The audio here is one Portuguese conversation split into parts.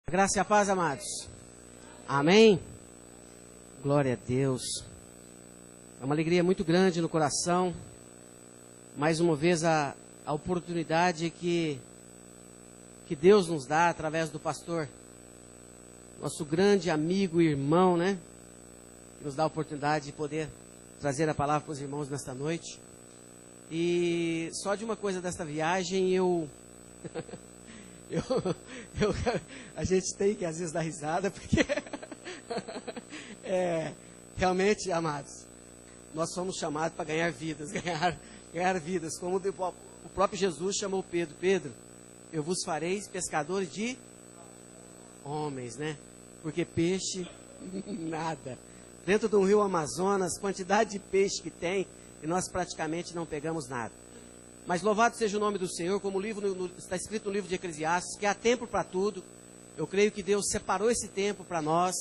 Graça e a paz, amados. Amém? Glória a Deus. É uma alegria muito grande no coração. Mais uma vez a oportunidade que Deus nos dá através do pastor, nosso grande amigo e irmão, né? Que nos dá a oportunidade de poder trazer a palavra para os irmãos nesta noite. E só de uma coisa desta viagem a gente tem que às vezes dar risada, porque realmente, amados, nós somos chamados para ganhar vidas, ganhar vidas, como o próprio Jesus chamou Pedro: Pedro, eu vos farei pescadores de homens, né? Porque peixe, nada. Dentro do rio Amazonas, quantidade de peixe que tem, e nós praticamente não pegamos nada. Mas louvado seja o nome do Senhor, como está escrito no livro de Eclesiastes, que há tempo para tudo. Eu creio que Deus separou esse tempo para nós,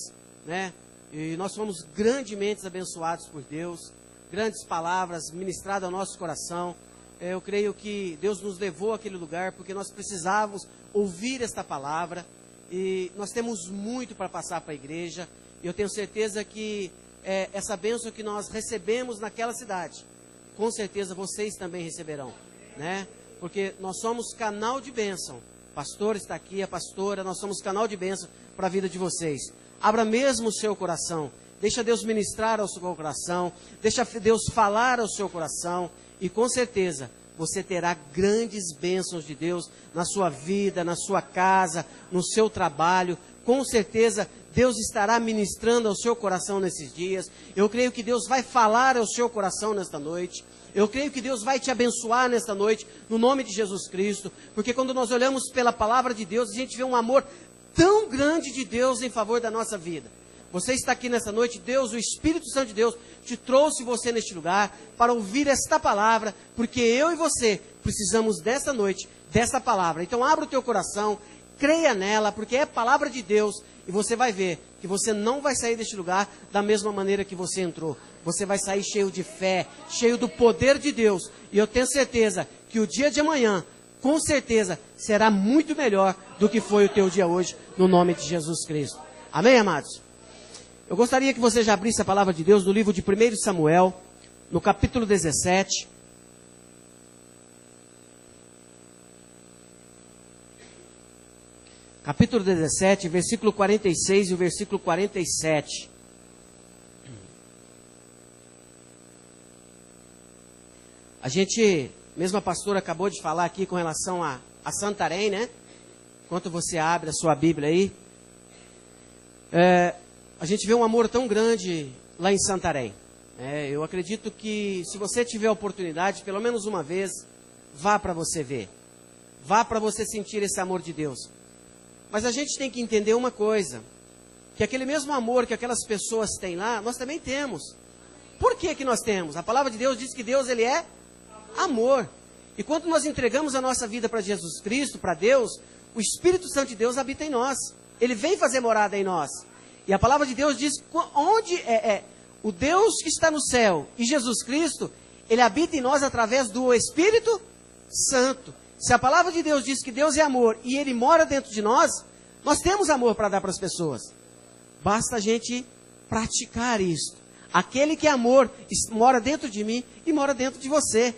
né? E nós fomos grandemente abençoados por Deus, grandes palavras ministradas ao nosso coração. Eu creio que Deus nos levou àquele lugar, porque nós precisávamos ouvir esta palavra, e nós temos muito para passar para a igreja, e eu tenho certeza que essa bênção que nós recebemos naquela cidade, com certeza vocês também receberão, né? Porque nós somos canal de bênção. O pastor está aqui, a pastora, nós somos canal de bênção para a vida de vocês. Abra mesmo o seu coração, deixa Deus ministrar ao seu coração, deixa Deus falar ao seu coração, e com certeza você terá grandes bênçãos de Deus na sua vida, na sua casa, no seu trabalho. Com certeza Deus estará ministrando ao seu coração nesses dias. Eu creio que Deus vai falar ao seu coração nesta noite. Eu creio que Deus vai te abençoar nesta noite, no nome de Jesus Cristo. Porque quando nós olhamos pela palavra de Deus, a gente vê um amor tão grande de Deus em favor da nossa vida. Você está aqui nessa noite, Deus, o Espírito Santo de Deus, te trouxe você neste lugar para ouvir esta palavra, porque eu e você precisamos dessa noite, dessa palavra. Então abra o teu coração, creia nela, porque é palavra de Deus, e você vai ver que você não vai sair deste lugar da mesma maneira que você entrou. Você vai sair cheio de fé, cheio do poder de Deus, e eu tenho certeza que o dia de amanhã, com certeza, será muito melhor do que foi o teu dia hoje, no nome de Jesus Cristo. Amém, amados? Eu gostaria que você já abrisse a palavra de Deus no livro de 1 Samuel, no capítulo 17. Capítulo 17, versículo 46 e o versículo 47. A gente, mesmo a pastora acabou de falar aqui com relação a Santarém, né? Enquanto você abre a sua Bíblia aí. A gente vê um amor tão grande lá em Santarém. Eu acredito que se você tiver a oportunidade, pelo menos uma vez, vá para você ver. Vá para você sentir esse amor de Deus. Mas a gente tem que entender uma coisa, que aquele mesmo amor que aquelas pessoas têm lá, nós também temos. Por que nós temos? A palavra de Deus diz que Deus, ele é amor. E quando nós entregamos a nossa vida para Jesus Cristo, para Deus, o Espírito Santo de Deus habita em nós. Ele vem fazer morada em nós. E a palavra de Deus diz, onde o Deus que está no céu e Jesus Cristo, ele habita em nós através do Espírito Santo. Se a palavra de Deus diz que Deus é amor e ele mora dentro de nós, nós temos amor para dar para as pessoas. Basta a gente praticar isso. Aquele que é amor mora dentro de mim e mora dentro de você.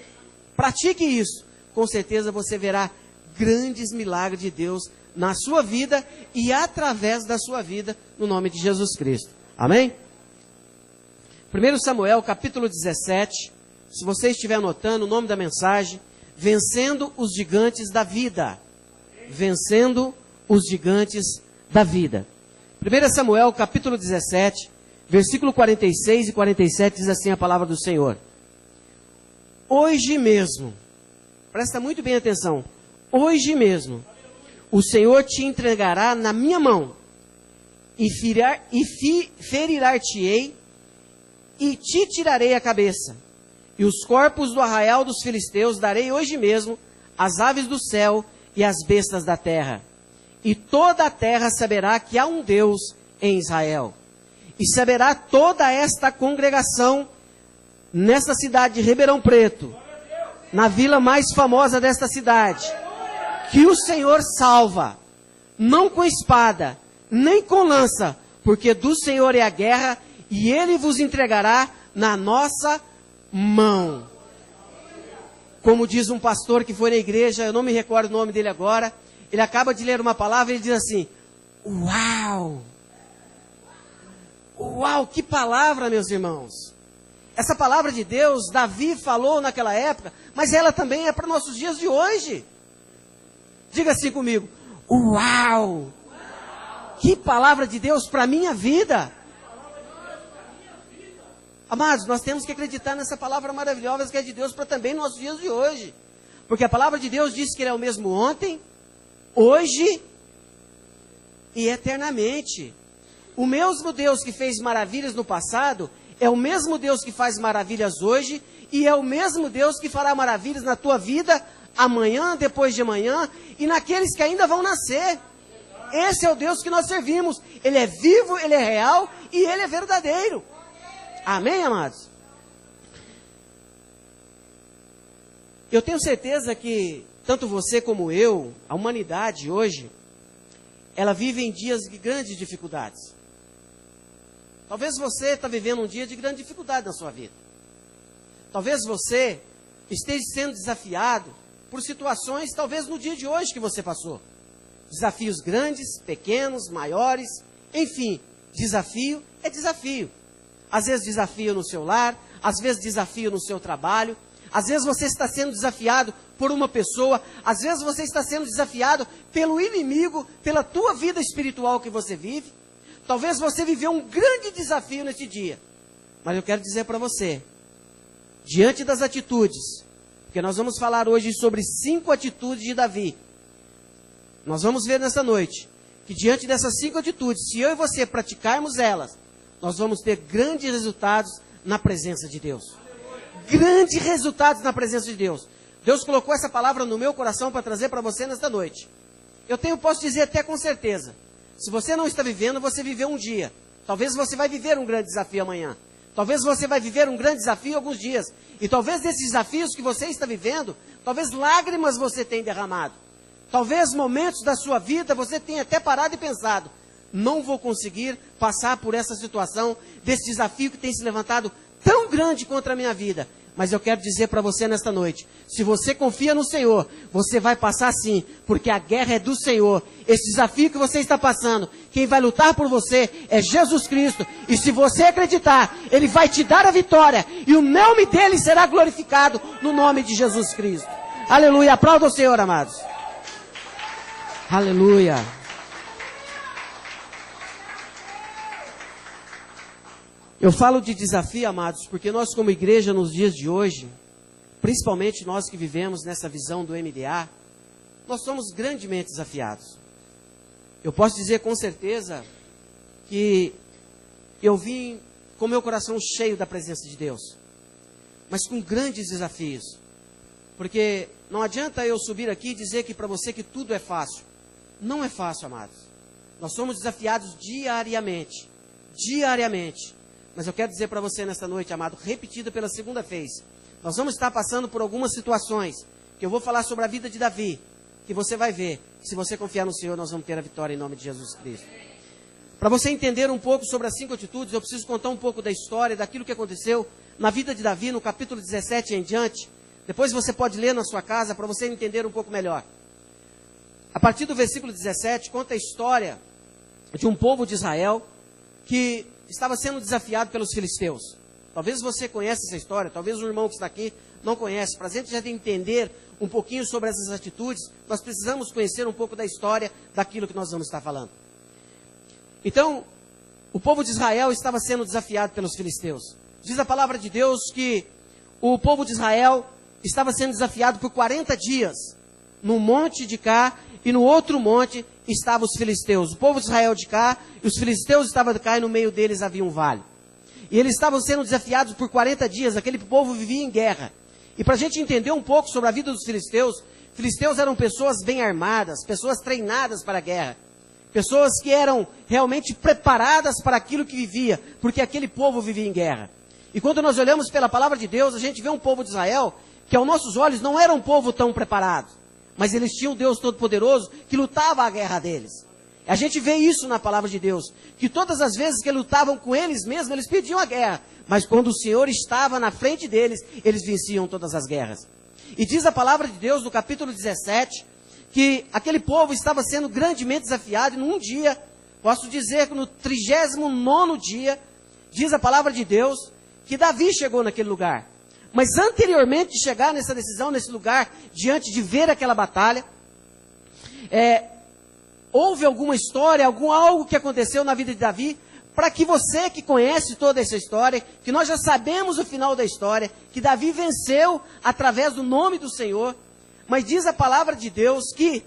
Pratique isso. Com certeza você verá grandes milagres de Deus na sua vida e através da sua vida, no nome de Jesus Cristo. Amém? 1 Samuel, capítulo 17. Se você estiver anotando o nome da mensagem: Vencendo os gigantes da vida. Vencendo os gigantes da vida. 1 Samuel, capítulo 17, versículo 46 e 47, diz assim a palavra do Senhor. Hoje mesmo, presta muito bem atenção, hoje mesmo, o Senhor te entregará na minha mão, e ferirá-te-ei, e te tirarei a cabeça. E os corpos do arraial dos filisteus darei hoje mesmo às aves do céu e às bestas da terra. E toda a terra saberá que há um Deus em Israel. E saberá toda esta congregação nesta cidade de Ribeirão Preto, na vila mais famosa desta cidade, que o Senhor salva. não com espada, nem com lança, porque do Senhor é a guerra, e Ele vos entregará na nossa mão. Como diz um pastor que foi na igreja, eu não me recordo o nome dele agora, ele acaba de ler uma palavra e ele diz assim: uau! Uau, que palavra, meus irmãos! Essa palavra de Deus, Davi falou naquela época, mas ela também é para nossos dias de hoje. Diga assim comigo: uau! Que palavra de Deus para a minha vida! Amados, nós temos que acreditar nessa palavra maravilhosa que é de Deus para também nossos dias de hoje. Porque a palavra de Deus diz que Ele é o mesmo ontem, hoje e eternamente. O mesmo Deus que fez maravilhas no passado, é o mesmo Deus que faz maravilhas hoje, e é o mesmo Deus que fará maravilhas na tua vida, amanhã, depois de amanhã, e naqueles que ainda vão nascer. Esse é o Deus que nós servimos. Ele é vivo, Ele é real, e Ele é verdadeiro. Amém, amados? Eu tenho certeza que, tanto você como eu, a humanidade hoje, ela vive em dias de grandes dificuldades. Talvez você está vivendo um dia de grande dificuldade na sua vida. Talvez você esteja sendo desafiado por situações, talvez no dia de hoje que você passou. Desafios grandes, pequenos, maiores, enfim, desafio é desafio. Às vezes desafio no seu lar, às vezes desafio no seu trabalho, às vezes você está sendo desafiado por uma pessoa, às vezes você está sendo desafiado pelo inimigo, pela tua vida espiritual que você vive. Talvez você viveu um grande desafio nesse dia. Mas eu quero dizer para você, diante das atitudes, porque nós vamos falar hoje sobre 5 atitudes de Davi. Nós vamos ver nessa noite, que diante dessas 5 atitudes, se eu e você praticarmos elas, nós vamos ter grandes resultados na presença de Deus. Grandes resultados na presença de Deus. Deus colocou essa palavra no meu coração para trazer para você nesta noite. Posso dizer até com certeza, se você não está vivendo, você viveu um dia. Talvez você vai viver um grande desafio amanhã. Talvez você vai viver um grande desafio alguns dias. E talvez desses desafios que você está vivendo, talvez lágrimas você tenha derramado. Talvez momentos da sua vida você tenha até parado e pensado: não vou conseguir passar por essa situação, desse desafio que tem se levantado tão grande contra a minha vida. Mas eu quero dizer para você nesta noite, se você confia no Senhor, você vai passar sim, porque a guerra é do Senhor. Esse desafio que você está passando, quem vai lutar por você é Jesus Cristo. E se você acreditar, Ele vai te dar a vitória, e o nome dEle será glorificado no nome de Jesus Cristo. Aleluia, aplauda o Senhor, amados. Aleluia. Eu falo de desafio, amados, porque nós como igreja nos dias de hoje, principalmente nós que vivemos nessa visão do MDA, nós somos grandemente desafiados. Eu posso dizer com certeza que eu vim com meu coração cheio da presença de Deus, mas com grandes desafios. Porque não adianta eu subir aqui e dizer que para você que tudo é fácil. Não é fácil, amados. Nós somos desafiados diariamente. Diariamente. Mas eu quero dizer para você nesta noite, amado, repetido pela segunda vez. Nós vamos estar passando por algumas situações, que eu vou falar sobre a vida de Davi, que você vai ver. Se você confiar no Senhor, nós vamos ter a vitória em nome de Jesus Cristo. Para você entender um pouco sobre as 5 atitudes, eu preciso contar um pouco da história, daquilo que aconteceu na vida de Davi, no capítulo 17 em diante. Depois você pode ler na sua casa, para você entender um pouco melhor. A partir do versículo 17, conta a história de um povo de Israel, que estava sendo desafiado pelos filisteus. Talvez você conheça essa história, talvez o irmão que está aqui não conhece. Para a gente já entender um pouquinho sobre essas atitudes, nós precisamos conhecer um pouco da história daquilo que nós vamos estar falando. Então, o povo de Israel estava sendo desafiado pelos filisteus. Diz a palavra de Deus que o povo de Israel estava sendo desafiado por 40 dias, no monte de cá, e no outro monte estavam os filisteus. O povo de Israel de cá, e os filisteus estavam de cá, e no meio deles havia um vale. E eles estavam sendo desafiados por 40 dias, aquele povo vivia em guerra. E para a gente entender um pouco sobre a vida dos filisteus eram pessoas bem armadas, pessoas treinadas para a guerra. Pessoas que eram realmente preparadas para aquilo que vivia, porque aquele povo vivia em guerra. E quando nós olhamos pela palavra de Deus, a gente vê um povo de Israel, que aos nossos olhos não era um povo tão preparado. Mas eles tinham o Deus Todo-Poderoso que lutava a guerra deles. A gente vê isso na palavra de Deus, que todas as vezes que lutavam com eles mesmos, eles pediam a guerra, mas quando o Senhor estava na frente deles, eles venciam todas as guerras. E diz a palavra de Deus no capítulo 17, que aquele povo estava sendo grandemente desafiado, e num dia, posso dizer que no 39º dia, diz a palavra de Deus, que Davi chegou naquele lugar. Mas anteriormente de chegar nessa decisão, nesse lugar, diante de ver aquela batalha, houve alguma história, algo que aconteceu na vida de Davi, para que você que conhece toda essa história, que nós já sabemos o final da história, que Davi venceu através do nome do Senhor, mas diz a palavra de Deus que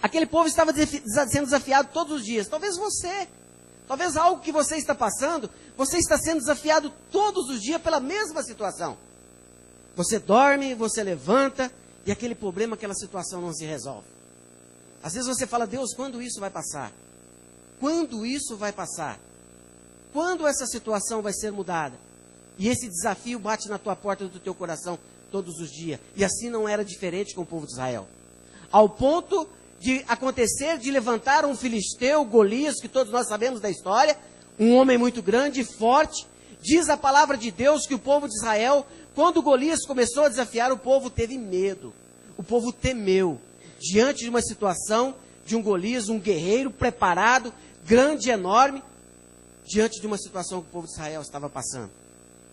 aquele povo estava sendo desafiado todos os dias. Talvez algo que você está passando, você está sendo desafiado todos os dias pela mesma situação. Você dorme, você levanta, e aquele problema, aquela situação não se resolve. Às vezes você fala, Deus, quando isso vai passar? Quando isso vai passar? Quando essa situação vai ser mudada? E esse desafio bate na tua porta do teu coração todos os dias. E assim não era diferente com o povo de Israel. Ao ponto de acontecer, de levantar um filisteu, Golias, que todos nós sabemos da história, um homem muito grande e forte. Diz a palavra de Deus que o povo de Israel, quando Golias começou a desafiar, o povo teve medo. O povo temeu. Diante de uma situação de um Golias, um guerreiro preparado, grande e enorme, diante de uma situação que o povo de Israel estava passando.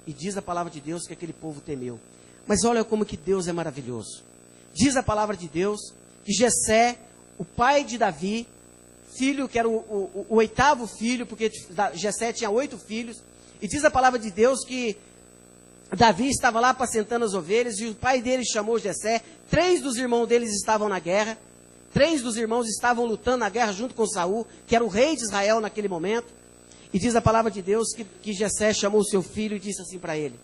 E diz a palavra de Deus que aquele povo temeu. Mas olha como que Deus é maravilhoso. Diz a palavra de Deus que Jessé, o pai de Davi, filho que era o 8º filho, porque Jessé tinha 8 filhos, e diz a palavra de Deus que Davi estava lá apacentando as ovelhas, e o pai dele chamou Jessé. 3 dos irmãos deles estavam na guerra. 3 dos irmãos estavam lutando na guerra junto com Saul, que era o rei de Israel naquele momento. E diz a palavra de Deus que Jessé chamou o seu filho e disse assim para ele.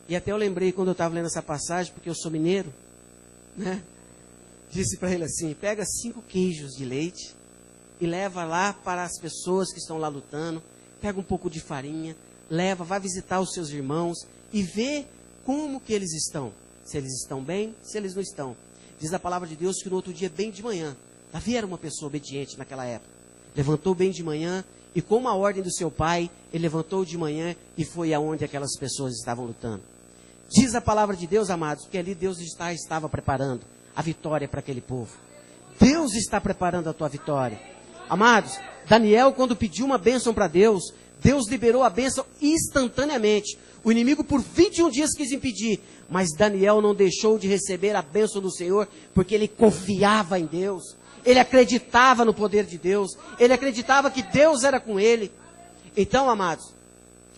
E até eu lembrei quando eu estava lendo essa passagem, porque eu sou mineiro, né? Disse para ele assim, pega 5 queijos de leite e leva lá para as pessoas que estão lá lutando, pega um pouco de farinha, leva, vai visitar os seus irmãos e vê como que eles estão. Se eles estão bem, se eles não estão. Diz a palavra de Deus que no outro dia, bem de manhã, Davi era uma pessoa obediente naquela época. Levantou bem de manhã e com uma ordem do seu pai, ele levantou de manhã e foi aonde aquelas pessoas estavam lutando. Diz a palavra de Deus, amados, que ali Deus estava preparando a vitória para aquele povo. Deus está preparando a tua vitória. Amados, Daniel, quando pediu uma bênção para Deus, Deus liberou a bênção instantaneamente. O inimigo por 21 dias quis impedir, mas Daniel não deixou de receber a bênção do Senhor, porque ele confiava em Deus. Ele acreditava no poder de Deus. Ele acreditava que Deus era com ele. Então, amados,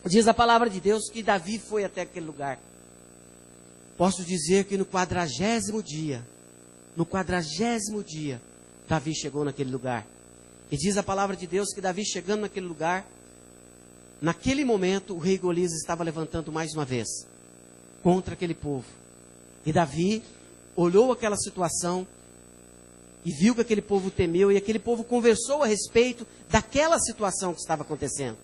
diz a palavra de Deus que Davi foi até aquele lugar. Posso dizer que no 40º dia, Davi chegou naquele lugar. E diz a palavra de Deus que Davi chegando naquele lugar, naquele momento o rei Golias estava levantando mais uma vez contra aquele povo. E Davi olhou aquela situação e viu que aquele povo temeu, e aquele povo conversou a respeito daquela situação que estava acontecendo.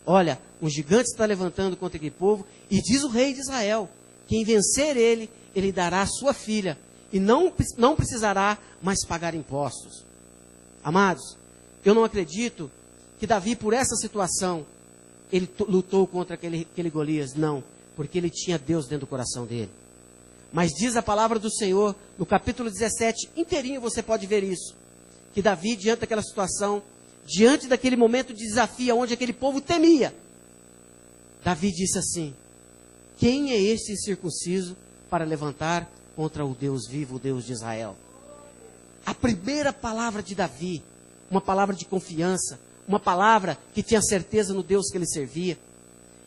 Olha, um gigante está levantando contra aquele povo, e diz o rei de Israel, quem vencer ele, ele dará a sua filha, e não precisará mais pagar impostos. Amados, eu não acredito que Davi, por essa situação, ele lutou contra aquele Golias. Não, porque ele tinha Deus dentro do coração dele. Mas diz a palavra do Senhor, no capítulo 17, inteirinho você pode ver isso. Que Davi, diante daquela situação, diante daquele momento de desafio, onde aquele povo temia, Davi disse assim, quem é esse circunciso para levantar contra o Deus vivo, o Deus de Israel? A primeira palavra de Davi, uma palavra de confiança, uma palavra que tinha certeza no Deus que ele servia.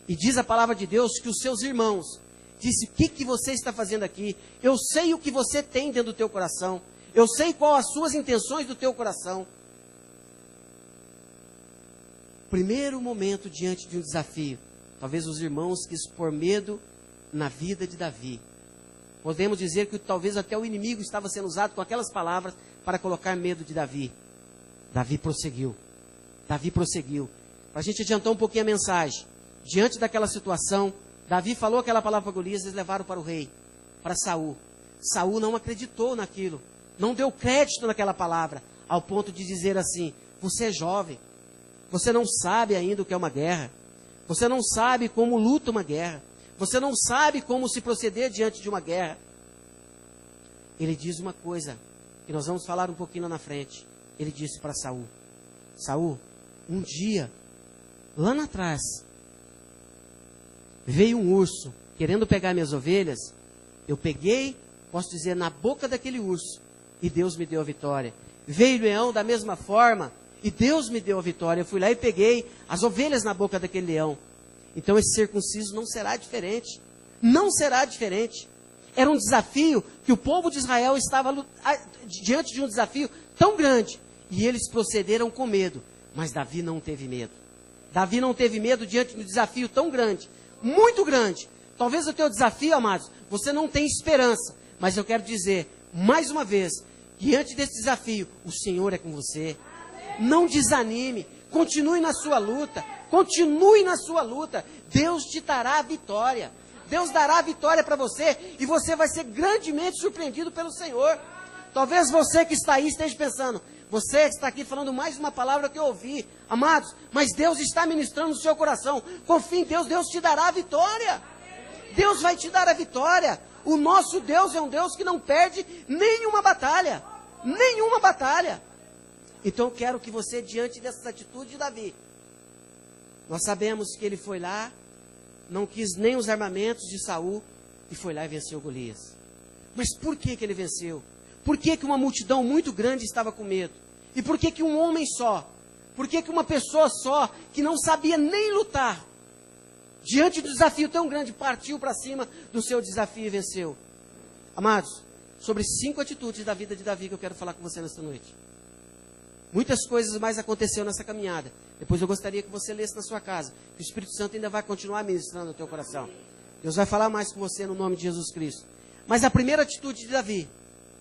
E diz a palavra de Deus que os seus irmãos, disse, o que você está fazendo aqui? Eu sei o que você tem dentro do teu coração. Eu sei qual as suas intenções do teu coração. Primeiro momento diante de um desafio. Talvez os irmãos quis pôr medo na vida de Davi. Podemos dizer que talvez até o inimigo estava sendo usado com aquelas palavras para colocar medo de Davi. Davi prosseguiu. Davi prosseguiu. Para a gente adiantar um pouquinho a mensagem. Diante daquela situação, Davi falou aquela palavra para Golias, eles levaram para o rei, para Saul. Saul não acreditou naquilo não deu crédito naquela palavra, ao ponto de dizer assim: você é jovem, você não sabe ainda o que é uma guerra, você não sabe como luta uma guerra, você não sabe como se proceder diante de uma guerra. Ele diz uma coisa, que nós vamos falar um pouquinho lá na frente. Ele disse para Saul: Saul, um dia, lá atrás, veio um urso querendo pegar minhas ovelhas. Eu peguei, posso dizer, na boca daquele urso, e Deus me deu a vitória. Veio o leão da mesma forma, e Deus me deu a vitória. Eu fui lá e peguei as ovelhas na boca daquele leão. Então esse circunciso não será diferente. Não será diferente. Era um desafio que o povo de Israel estava diante de um desafio tão grande. E eles procederam com medo. Mas Davi não teve medo. Davi não teve medo diante de um desafio tão grande. Muito grande. Talvez o teu desafio, amados, você não tem esperança. Mas eu quero dizer, mais uma vez, diante desse desafio, o Senhor é com você. Não desanime. Continue na sua luta. Continue na sua luta. Deus te dará a vitória. Deus dará a vitória para você. E você vai ser grandemente surpreendido pelo Senhor. Talvez você que está aí esteja pensando: você que está aqui falando mais uma palavra que eu ouvi. Amados, mas Deus está ministrando no seu coração. Confie em Deus, Deus te dará a vitória. Deus vai te dar a vitória. O nosso Deus é um Deus que não perde nenhuma batalha. Nenhuma batalha. Então eu quero que você, diante dessas atitudes de Davi, nós sabemos que ele foi lá, não quis nem os armamentos de Saul, e foi lá e venceu Golias. Mas por que ele venceu? Por que uma multidão muito grande estava com medo? E por que um homem só? Por que uma pessoa só, que não sabia nem lutar, diante do desafio tão grande, partiu para cima do seu desafio e venceu? Amados, sobre 5 atitudes da vida de Davi que eu quero falar com você nesta noite. Muitas coisas mais aconteceram nessa caminhada. Depois eu gostaria que você lesse na sua casa, que o Espírito Santo ainda vai continuar ministrando no teu coração. Deus vai falar mais com você no nome de Jesus Cristo. Mas a primeira atitude de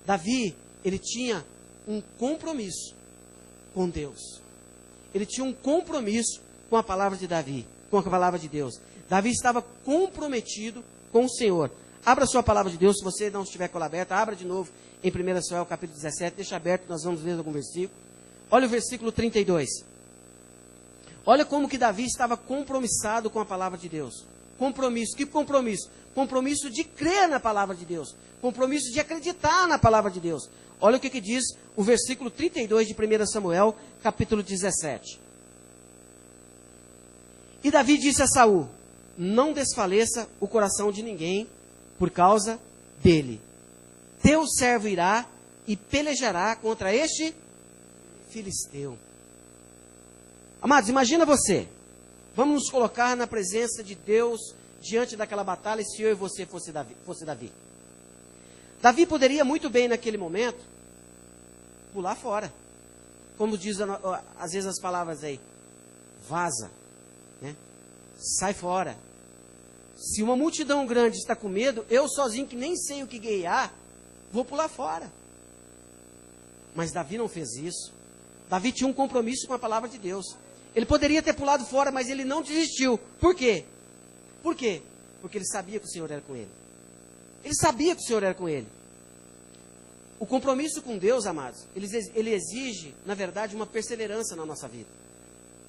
Davi, ele tinha um compromisso com Deus. Ele tinha um compromisso com a palavra de Davi, com a palavra de Deus. Davi estava comprometido com o Senhor. Abra a sua palavra de Deus, se você não estiver com ela aberta, abra de novo em 1 Samuel capítulo 17, deixa aberto, nós vamos ler algum versículo. Olha o versículo 32. Olha como que Davi estava compromissado com a palavra de Deus. Compromisso, que compromisso? Compromisso de crer na palavra de Deus. Compromisso de acreditar na palavra de Deus. Olha o que diz o versículo 32 de 1 Samuel, capítulo 17. E Davi disse a Saul: não desfaleça o coração de ninguém por causa dele. Teu servo irá e pelejará contra este filisteu. Amados, imagina você. Vamos nos colocar na presença de Deus diante daquela batalha, se eu e você fosse Davi. Davi poderia muito bem naquele momento pular fora. Como diz às vezes as palavras aí: vaza, né? Sai fora. Se uma multidão grande está com medo, eu sozinho que nem sei o que guiar, vou pular fora. Mas Davi não fez isso. Davi tinha um compromisso com a palavra de Deus. Ele poderia ter pulado fora, mas ele não desistiu. Por quê? Por quê? Porque ele sabia que o Senhor era com ele. Ele sabia que o Senhor era com ele. O compromisso com Deus, amados, ele exige, na verdade, uma perseverança na nossa vida.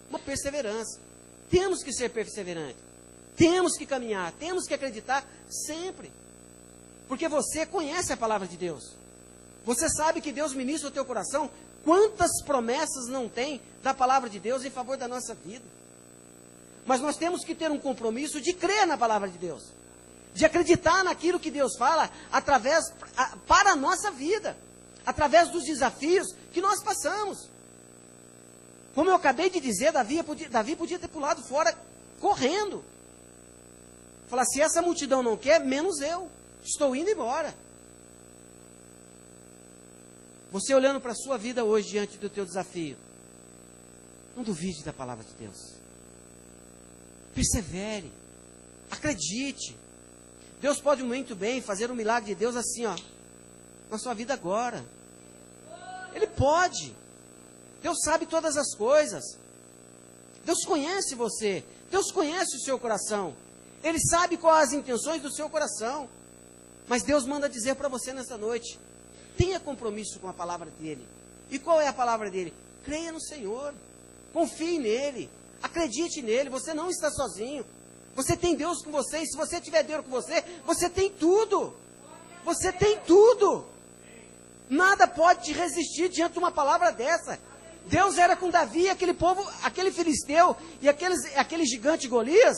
Uma perseverança. Temos que ser perseverantes. Temos que caminhar. Temos que acreditar sempre. Porque você conhece a palavra de Deus. Você sabe que Deus ministra o teu coração. Quantas promessas não tem da palavra de Deus em favor da nossa vida? Mas nós temos que ter um compromisso de crer na palavra de Deus. De acreditar naquilo que Deus fala para a nossa vida. Através dos desafios que nós passamos. Como eu acabei de dizer, Davi podia ter pulado fora correndo. Falar: se essa multidão não quer, menos eu. Estou indo embora. Você olhando para a sua vida hoje diante do teu desafio, não duvide da palavra de Deus. Persevere. Acredite. Deus pode muito bem fazer um milagre de Deus assim, ó, na sua vida agora. Ele pode. Deus sabe todas as coisas. Deus conhece você. Deus conhece o seu coração. Ele sabe quais as intenções do seu coração. Mas Deus manda dizer para você nessa noite: tenha compromisso com a palavra dele. E qual é a palavra dele? Creia no Senhor, confie nele, acredite nele, você não está sozinho. Você tem Deus com você, e se você tiver Deus com você, você tem tudo. Você tem tudo. Nada pode te resistir diante de uma palavra dessa. Deus era com Davi, aquele povo, aquele filisteu e aquele gigante Golias,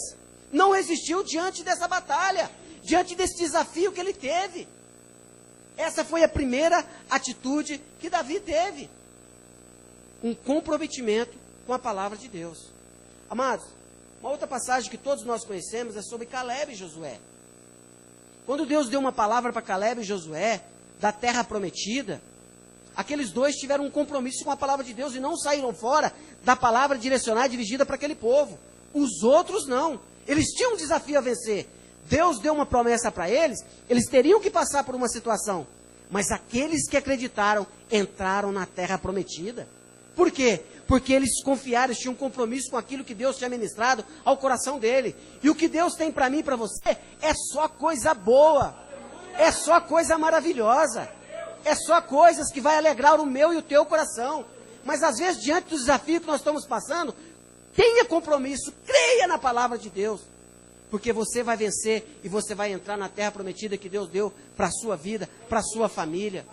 não resistiu diante dessa batalha, diante desse desafio que ele teve. Essa foi a primeira atitude que Davi teve. Um comprometimento com a palavra de Deus. Amados, uma outra passagem que todos nós conhecemos é sobre Caleb e Josué. Quando Deus deu uma palavra para Caleb e Josué, da terra prometida, aqueles dois tiveram um compromisso com a palavra de Deus e não saíram fora da palavra direcionada e dirigida para aquele povo. Os outros não. Eles tinham um desafio a vencer. Deus deu uma promessa para eles, eles teriam que passar por uma situação. Mas aqueles que acreditaram, entraram na terra prometida. Por quê? Porque eles confiaram, eles tinham um compromisso com aquilo que Deus tinha ministrado ao coração dele. E o que Deus tem para mim e para você é só coisa boa. É só coisa maravilhosa. É só coisas que vai alegrar o meu e o teu coração. Mas às vezes, diante do desafio que nós estamos passando, tenha compromisso, creia na palavra de Deus. Porque você vai vencer e você vai entrar na terra prometida que Deus deu para a sua vida, para a sua família.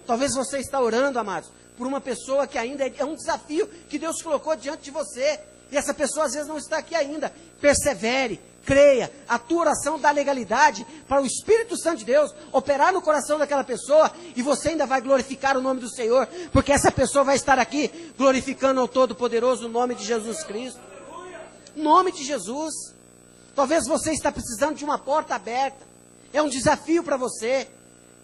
Talvez você está orando, amados, por uma pessoa que ainda é um desafio que Deus colocou diante de você. E essa pessoa às vezes não está aqui ainda. Persevere, creia. A tua oração dá legalidade para o Espírito Santo de Deus operar no coração daquela pessoa. E você ainda vai glorificar o nome do Senhor. Porque essa pessoa vai estar aqui glorificando ao Todo-Poderoso o nome de Jesus Cristo. Nome de Jesus. Talvez você está precisando de uma porta aberta. É um desafio para você.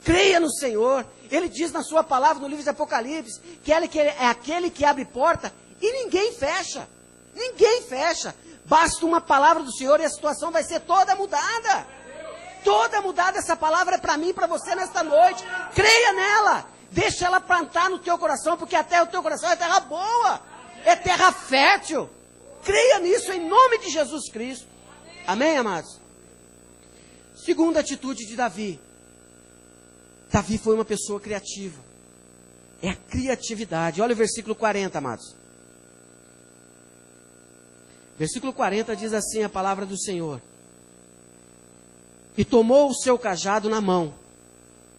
Creia no Senhor. Ele diz na sua palavra no livro de Apocalipse que ele é aquele que abre porta e ninguém fecha. Ninguém fecha. Basta uma palavra do Senhor e a situação vai ser toda mudada. Toda mudada. Essa palavra é para mim e para você nesta noite. Creia nela. Deixa ela plantar no teu coração, porque a terra do teu coração é terra boa. É terra fértil. Creia nisso em nome de Jesus Cristo. Amém, amados? Segunda atitude de Davi. Davi foi uma pessoa criativa. É a criatividade. Olha o versículo 40, amados. Versículo 40 diz assim a palavra do Senhor. E tomou o seu cajado na mão,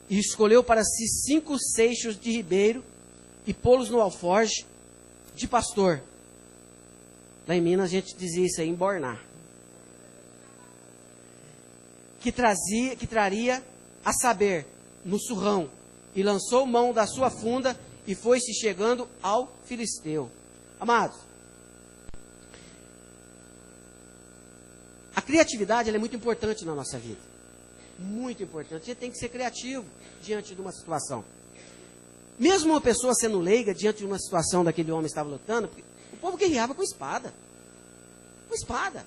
e escolheu para si 5 seixos de ribeiro, e pô-los no alforje de pastor. Lá em Minas a gente dizia isso aí, embornar. Que traria a saber, no surrão, e lançou mão da sua funda, e foi-se chegando ao filisteu. Amados, a criatividade ela é muito importante na nossa vida. Muito importante. A gente tem que ser criativo diante de uma situação. Mesmo uma pessoa sendo leiga diante de uma situação daquele homem que estava lutando, o povo guerreava com espada. Com espada.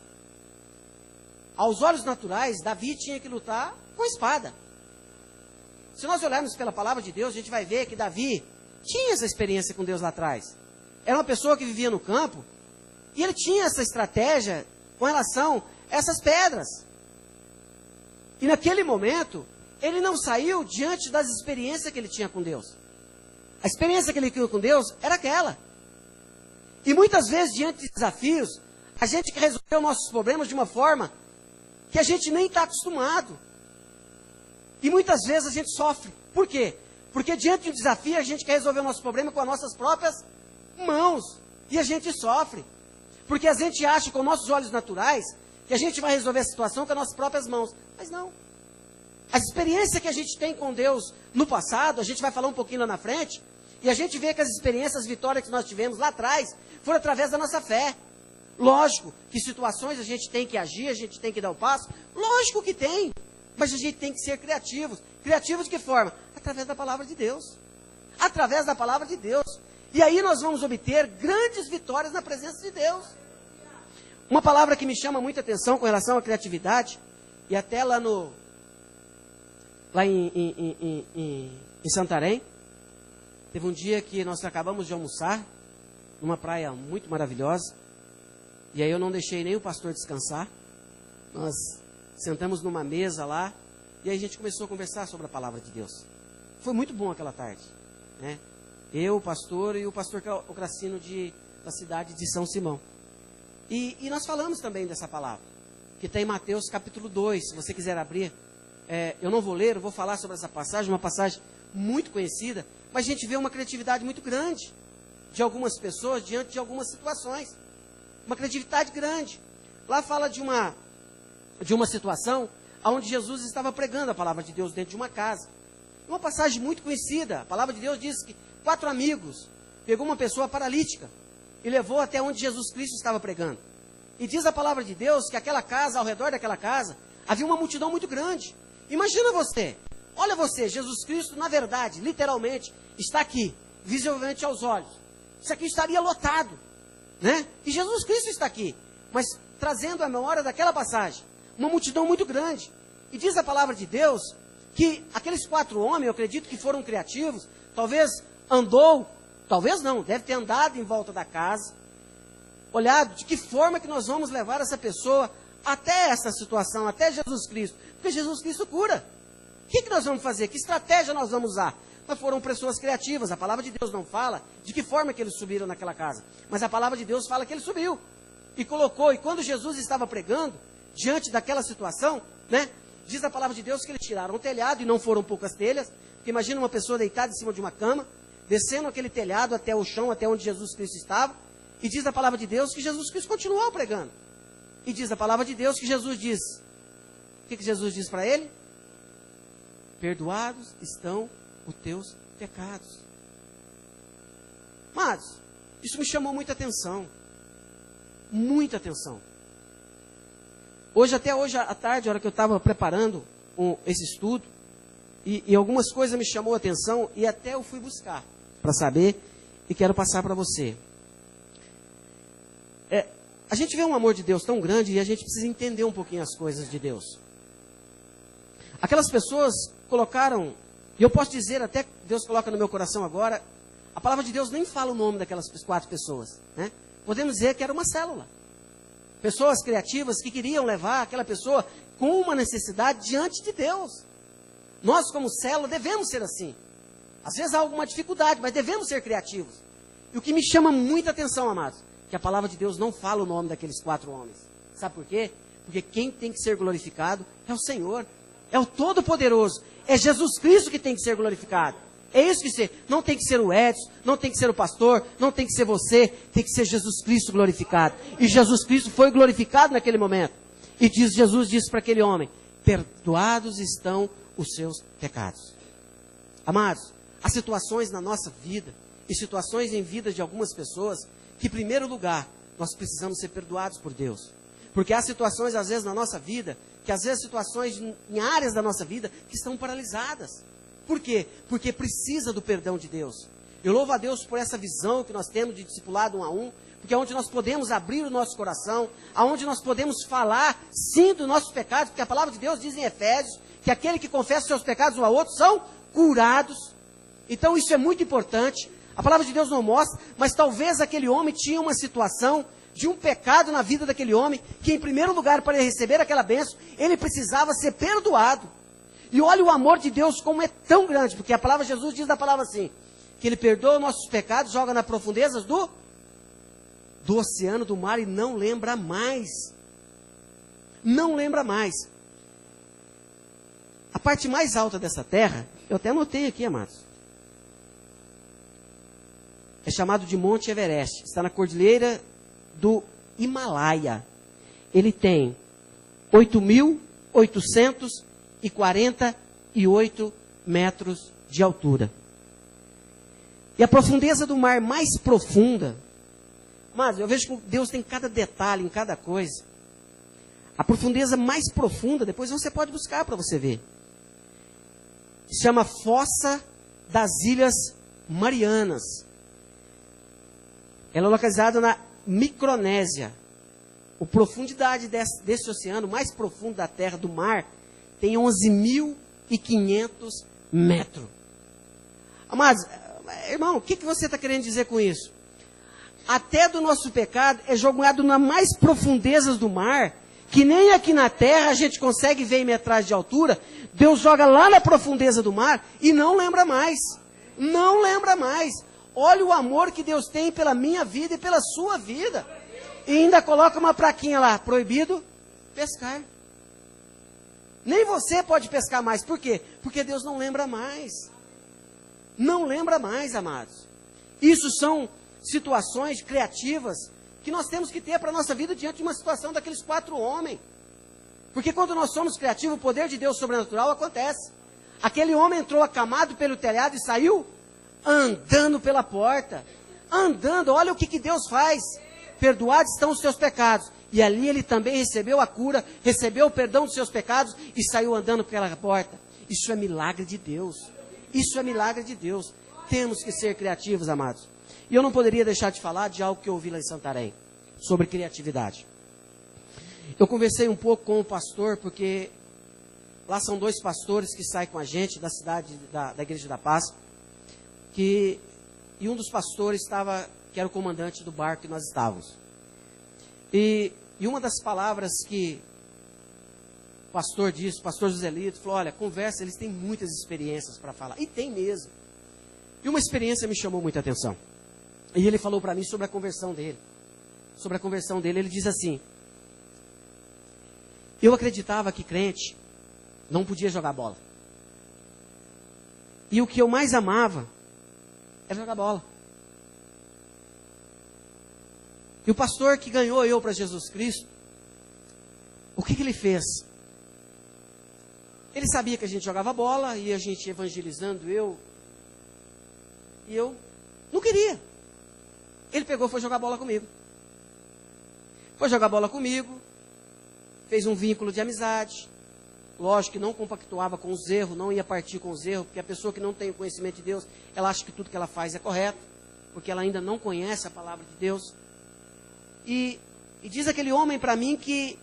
Aos olhos naturais, Davi tinha que lutar com espada. Se nós olharmos pela palavra de Deus, a gente vai ver que Davi tinha essa experiência com Deus lá atrás. Era uma pessoa que vivia no campo, e ele tinha essa estratégia com relação a essas pedras. E naquele momento, ele não saiu diante das experiências que ele tinha com Deus. A experiência que ele tinha com Deus era aquela. E muitas vezes, diante de desafios, a gente quer resolver os nossos problemas de uma forma que a gente nem está acostumado. E muitas vezes a gente sofre. Por quê? Porque diante de um desafio, a gente quer resolver o nosso problema com as nossas próprias mãos. E a gente sofre. Porque a gente acha com nossos olhos naturais que a gente vai resolver a situação com as nossas próprias mãos. Mas não. A experiência que a gente tem com Deus no passado, a gente vai falar um pouquinho lá na frente, e a gente vê que as experiências, as vitórias que nós tivemos lá atrás, foram através da nossa fé. Lógico que situações a gente tem que agir, a gente tem que dar o passo. Lógico que tem. Mas a gente tem que ser criativos. Criativos de que forma? Através da palavra de Deus. Através da palavra de Deus. E aí nós vamos obter grandes vitórias na presença de Deus. Uma palavra que me chama muita atenção com relação à criatividade, e até lá em Santarém, teve um dia que nós acabamos de almoçar, numa praia muito maravilhosa, e aí eu não deixei nem o pastor descansar. Nós sentamos numa mesa lá, e aí a gente começou a conversar sobre a palavra de Deus. Foi muito bom aquela tarde, né? Eu, o pastor e o pastor Ocracino da cidade de São Simão. E nós falamos também dessa palavra, que está em Mateus capítulo 2, se você quiser abrir. Eu não vou ler, eu vou falar sobre essa passagem, uma passagem muito conhecida, mas a gente vê uma criatividade muito grande de algumas pessoas diante de algumas situações. Uma criatividade grande. Lá fala de uma situação onde Jesus estava pregando a palavra de Deus dentro de uma casa. Uma passagem muito conhecida. A palavra de Deus diz que 4 amigos pegou uma pessoa paralítica e levou até onde Jesus Cristo estava pregando. E diz a palavra de Deus que aquela casa, ao redor daquela casa, havia uma multidão muito grande. Imagina você, olha você, Jesus Cristo, na verdade, literalmente, está aqui, visivelmente aos olhos. Isso aqui estaria lotado, né? E Jesus Cristo está aqui, mas trazendo a memória daquela passagem, uma multidão muito grande. E diz a palavra de Deus que aqueles 4 homens, eu acredito que foram criativos, talvez deve ter andado em volta da casa, olhado de que forma que nós vamos levar essa pessoa até essa situação, até Jesus Cristo, porque Jesus Cristo cura. O que nós vamos fazer? Que estratégia nós vamos usar? Mas foram pessoas criativas. A palavra de Deus não fala de que forma que eles subiram naquela casa, mas a palavra de Deus fala que ele subiu e colocou. E quando Jesus estava pregando diante daquela situação, né, diz a palavra de Deus que eles tiraram o telhado, e não foram poucas telhas, porque imagina uma pessoa deitada em cima de uma cama, descendo aquele telhado até o chão, até onde Jesus Cristo estava, e diz a palavra de Deus que Jesus Cristo continuou pregando. E diz a palavra de Deus que Jesus diz, o que Jesus diz para ele? Perdoados estão os teus pecados. Mas, isso me chamou muita atenção. Muita atenção. Até hoje à tarde, a hora que eu estava preparando esse estudo, e algumas coisas me chamou a atenção, e até eu fui buscar para saber, e quero passar para você. A gente vê um amor de Deus tão grande, e a gente precisa entender um pouquinho as coisas de Deus. Aquelas pessoas colocaram, e eu posso dizer até que Deus coloca no meu coração agora, a palavra de Deus nem fala o nome daquelas 4 pessoas, né? Podemos dizer que era uma célula. Pessoas criativas que queriam levar aquela pessoa com uma necessidade diante de Deus. Nós, como célula, devemos ser assim. Às vezes há alguma dificuldade, mas devemos ser criativos. E o que me chama muita atenção, amados, que a palavra de Deus não fala o nome daqueles 4 homens. Sabe por quê? Porque quem tem que ser glorificado é o Senhor. É o Todo-Poderoso. É Jesus Cristo que tem que ser glorificado. É isso que ser. Não tem que ser o Edson, não tem que ser o pastor, não tem que ser você, tem que ser Jesus Cristo glorificado. E Jesus Cristo foi glorificado naquele momento. E Jesus disse para aquele homem, perdoados estão os seus pecados. Amados, há situações na nossa vida, e situações em vida de algumas pessoas, que em primeiro lugar, nós precisamos ser perdoados por Deus. Porque há situações, às vezes, na nossa vida, que às vezes situações em áreas da nossa vida, que estão paralisadas. Por quê? Porque precisa do perdão de Deus. Eu louvo a Deus por essa visão que nós temos de discipulado 1 a 1, porque é onde nós podemos abrir o nosso coração, aonde nós podemos falar, sim, dos nossos pecados, porque a palavra de Deus diz em Efésios, que aquele que confessa os seus pecados um ao outro são curados. Então isso é muito importante. A palavra de Deus não mostra, mas talvez aquele homem tinha uma situação de um pecado na vida daquele homem, que em primeiro lugar, para receber aquela bênção, ele precisava ser perdoado. E olha o amor de Deus como é tão grande, porque a palavra de Jesus diz da palavra assim, que ele perdoa os nossos pecados, joga nas profundezas do oceano, do mar, e não lembra mais. Não lembra mais. A parte mais alta dessa terra, eu até anotei aqui, amados, é chamado de Monte Everest, está na cordilheira do Himalaia. Ele tem 8.848 metros de altura. E a profundeza do mar mais profunda, mas eu vejo que Deus tem cada detalhe em cada coisa. A profundeza mais profunda, depois você pode buscar para você ver, se chama Fossa das Ilhas Marianas. Ela é localizada na Micronésia. A profundidade desse oceano, mais profundo da terra, do mar, tem 11.500 metros. Amados, irmão, o que você está querendo dizer com isso? Até do nosso pecado é jogado nas mais profundezas do mar, que nem aqui na terra a gente consegue ver em metragem de altura, Deus joga lá na profundeza do mar e não lembra mais. Não lembra mais. Olha o amor que Deus tem pela minha vida e pela sua vida. E ainda coloca uma plaquinha lá, proibido pescar. Nem você pode pescar mais. Por quê? Porque Deus não lembra mais. Não lembra mais, amados. Isso são situações criativas que nós temos que ter para a nossa vida diante de uma situação daqueles 4 homens. Porque quando nós somos criativos, o poder de Deus sobrenatural acontece. Aquele homem entrou acamado pelo telhado e saiu andando pela porta. Andando, olha o que Deus faz. Perdoados estão os seus pecados. E ali ele também recebeu a cura, recebeu o perdão dos seus pecados e saiu andando pela porta. Isso é milagre de Deus. Isso é milagre de Deus. Temos que ser criativos, amados. E eu não poderia deixar de falar de algo que eu ouvi lá em Santarém, sobre criatividade. Eu conversei um pouco com o pastor, porque lá são 2 pastores que saem com a gente da cidade, da Igreja da Paz. E um dos pastores que era o comandante do barco que nós estávamos. E uma das palavras que o pastor disse, o pastor Joselito, falou, olha, conversa, eles têm muitas experiências para falar. E tem mesmo. E uma experiência me chamou muita atenção. E ele falou para mim sobre a conversão dele. Sobre a conversão dele, ele diz assim, eu acreditava que crente não podia jogar bola. E o que eu mais amava era jogar bola. E o pastor que ganhou eu para Jesus Cristo, o que ele fez? Ele sabia que a gente jogava bola, e a gente evangelizando e eu não queria. Ele pegou e foi jogar bola comigo. Foi jogar bola comigo, fez um vínculo de amizade. Lógico que não compactuava com os erros, não ia partir com os erros, porque a pessoa que não tem o conhecimento de Deus, ela acha que tudo que ela faz é correto, porque ela ainda não conhece a palavra de Deus. E diz aquele homem para mim que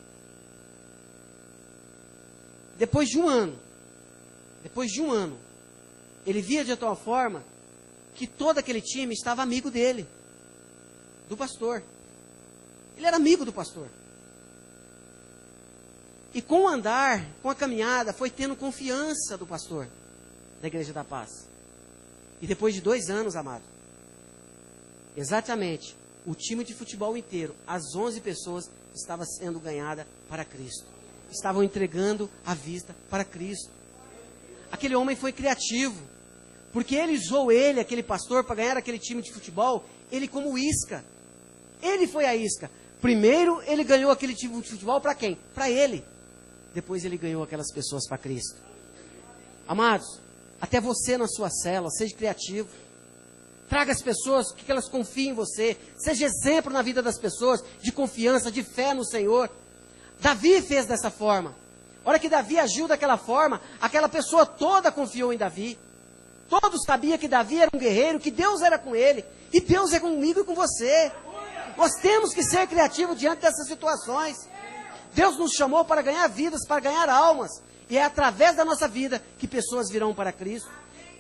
depois de um ano, ele via de tal forma que todo aquele time estava amigo dele, do pastor. Ele era amigo do pastor. E com o andar, com a caminhada, foi tendo confiança do pastor da Igreja da Paz. E depois de 2 anos, amado, exatamente, o time de futebol inteiro, as 11 pessoas, estava sendo ganhada para Cristo. Estavam entregando a vida para Cristo. Aquele homem foi criativo, porque ele usou aquele pastor, para ganhar aquele time de futebol, ele como isca. Ele foi a isca. Primeiro, ele ganhou aquele time de futebol para quem? Para ele. Depois ele ganhou aquelas pessoas para Cristo. Amados, até você na sua célula, seja criativo. Traga as pessoas, que elas confiem em você. Seja exemplo na vida das pessoas, de confiança, de fé no Senhor. Davi fez dessa forma. A hora que Davi agiu daquela forma, aquela pessoa toda confiou em Davi. Todos sabiam que Davi era um guerreiro, que Deus era com ele. E Deus é comigo e com você. Nós temos que ser criativos diante dessas situações. Deus nos chamou para ganhar vidas, para ganhar almas. E é através da nossa vida que pessoas virão para Cristo.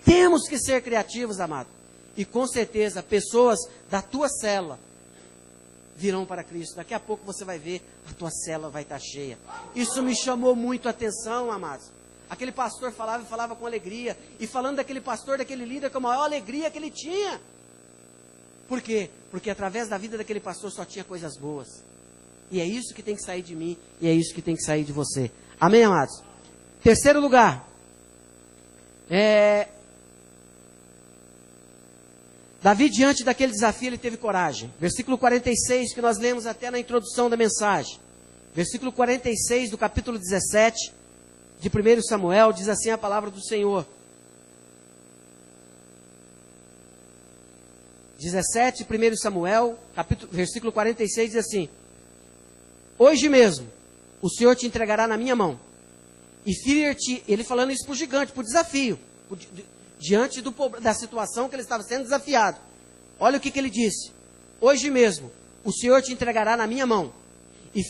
Temos que ser criativos, amado. E com certeza, pessoas da tua célula virão para Cristo. Daqui a pouco você vai ver, a tua célula vai estar cheia. Isso me chamou muito a atenção, amados. Aquele pastor falava com alegria. E falando daquele pastor, daquele líder, com a maior alegria que ele tinha. Por quê? Porque através da vida daquele pastor só tinha coisas boas. E é isso que tem que sair de mim, e é isso que tem que sair de você. Amém, amados? Terceiro lugar. Davi, diante daquele desafio, ele teve coragem. Versículo 46, que nós lemos até na introdução da mensagem. Versículo 46 do capítulo 17 de 1 Samuel, diz assim a palavra do Senhor. 17, 1 Samuel, versículo 46, diz assim: hoje mesmo, o Senhor te entregará na minha mão, e ferir-te, ele falando isso para o gigante, para o desafio, diante da situação que ele estava sendo desafiado. Olha o que ele disse: hoje mesmo, o Senhor te entregará na minha mão, e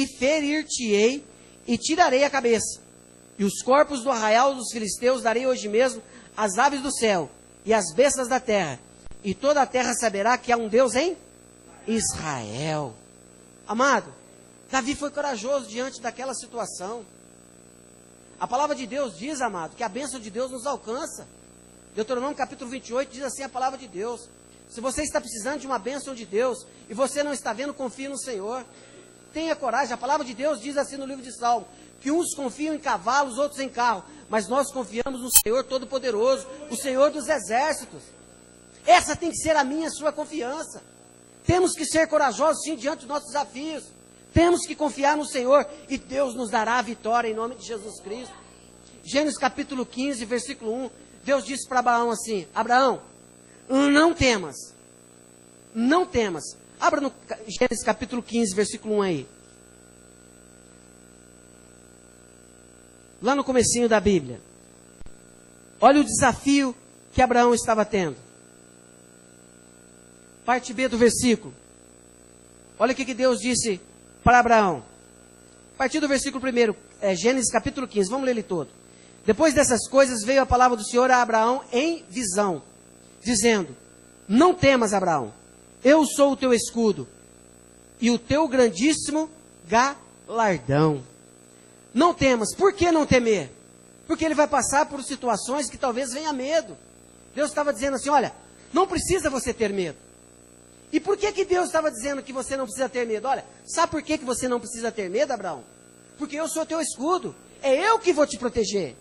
ferir-te-ei, e tirarei a cabeça, e os corpos do arraial dos filisteus darei hoje mesmo às aves do céu, e às bestas da terra, e toda a terra saberá que há um Deus em Israel. Amado, Davi foi corajoso diante daquela situação. A palavra de Deus diz, amado, que a bênção de Deus nos alcança. Deuteronômio capítulo 28 diz assim a palavra de Deus. Se você está precisando de uma bênção de Deus e você não está vendo, confie no Senhor. Tenha coragem. A palavra de Deus diz assim no livro de Salmo, que uns confiam em cavalos, outros em carro, mas nós confiamos no Senhor Todo-Poderoso, o Senhor dos Exércitos. Essa tem que ser a minha e a sua confiança. Temos que ser corajosos sim diante dos nossos desafios. Temos que confiar no Senhor e Deus nos dará a vitória em nome de Jesus Cristo. Gênesis capítulo 15, versículo 1, Deus disse para Abraão assim, Abraão, não temas, não temas. Abra no Gênesis capítulo 15, versículo 1 aí. Lá no comecinho da Bíblia. Olha o desafio que Abraão estava tendo. Parte B do versículo. Olha o que Deus disse para Abraão. A partir do versículo 1, Gênesis capítulo 15, vamos ler ele todo. Depois dessas coisas veio a palavra do Senhor a Abraão em visão, dizendo, não temas, Abraão, eu sou o teu escudo e o teu grandíssimo galardão. Não temas. Por que não temer? Porque ele vai passar por situações que talvez venha medo. Deus estava dizendo assim, olha, não precisa você ter medo. E por que Deus estava dizendo que você não precisa ter medo? Olha, sabe por que você não precisa ter medo, Abraão? Porque eu sou teu escudo. É eu que vou te proteger.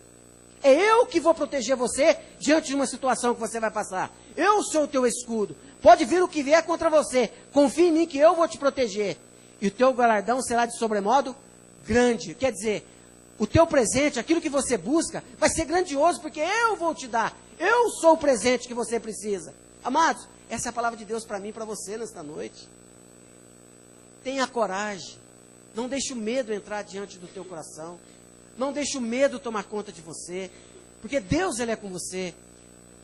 É eu que vou proteger você diante de uma situação que você vai passar. Eu sou o teu escudo. Pode vir o que vier contra você. Confie em mim que eu vou te proteger. E o teu galardão será de sobremodo grande. Quer dizer, o teu presente, aquilo que você busca, vai ser grandioso porque eu vou te dar. Eu sou o presente que você precisa. Amados, essa é a palavra de Deus para mim e para você nesta noite. Tenha coragem. Não deixe o medo entrar diante do teu coração. Não deixe o medo tomar conta de você. Porque Deus, Ele é com você.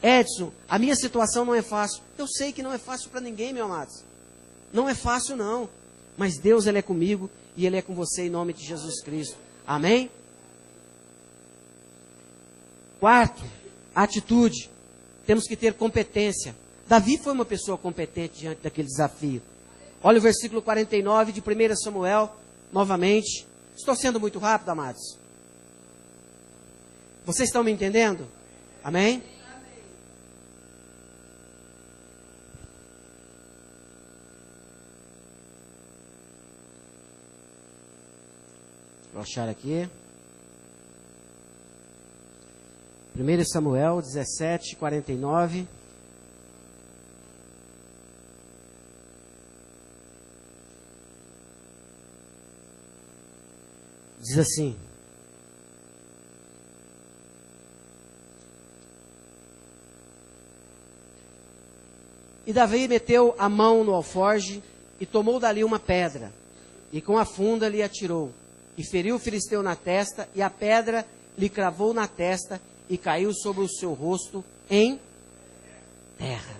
Edson, a minha situação não é fácil. Eu sei que não é fácil para ninguém, meu amados. Não é fácil, não. Mas Deus, Ele é comigo e Ele é com você em nome de Jesus Cristo. Amém? Quarto, atitude. Temos que ter competência. Davi foi uma pessoa competente diante daquele desafio. Olha o versículo 49 de 1 Samuel, novamente. Estou sendo muito rápido, amados. Vocês estão me entendendo? Amém? Vou achar aqui. 1 Samuel 17, 49. Diz assim. E Davi meteu a mão no alforje e tomou dali uma pedra, e com a funda lhe atirou, e feriu o filisteu na testa, e a pedra lhe cravou na testa, e caiu sobre o seu rosto em terra.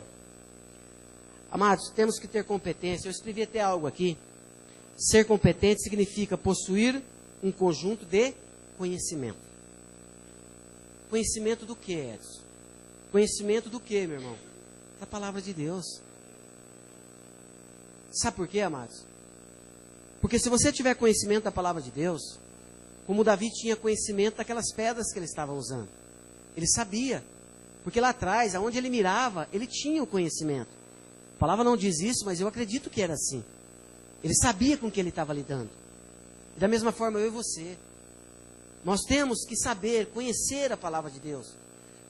Amados, temos que ter competência. Eu escrevi até algo aqui. Ser competente significa possuir um conjunto de conhecimento. Conhecimento do que, Edson? Conhecimento do que, meu irmão? Da palavra de Deus. Sabe por quê, amados? Porque se você tiver conhecimento da palavra de Deus, como Davi tinha conhecimento daquelas pedras que ele estava usando. Ele sabia. Porque lá atrás, aonde ele mirava, ele tinha o conhecimento. A palavra não diz isso, mas eu acredito que era assim. Ele sabia com que ele estava lidando. E da mesma forma, eu e você. Nós temos que saber, conhecer a palavra de Deus.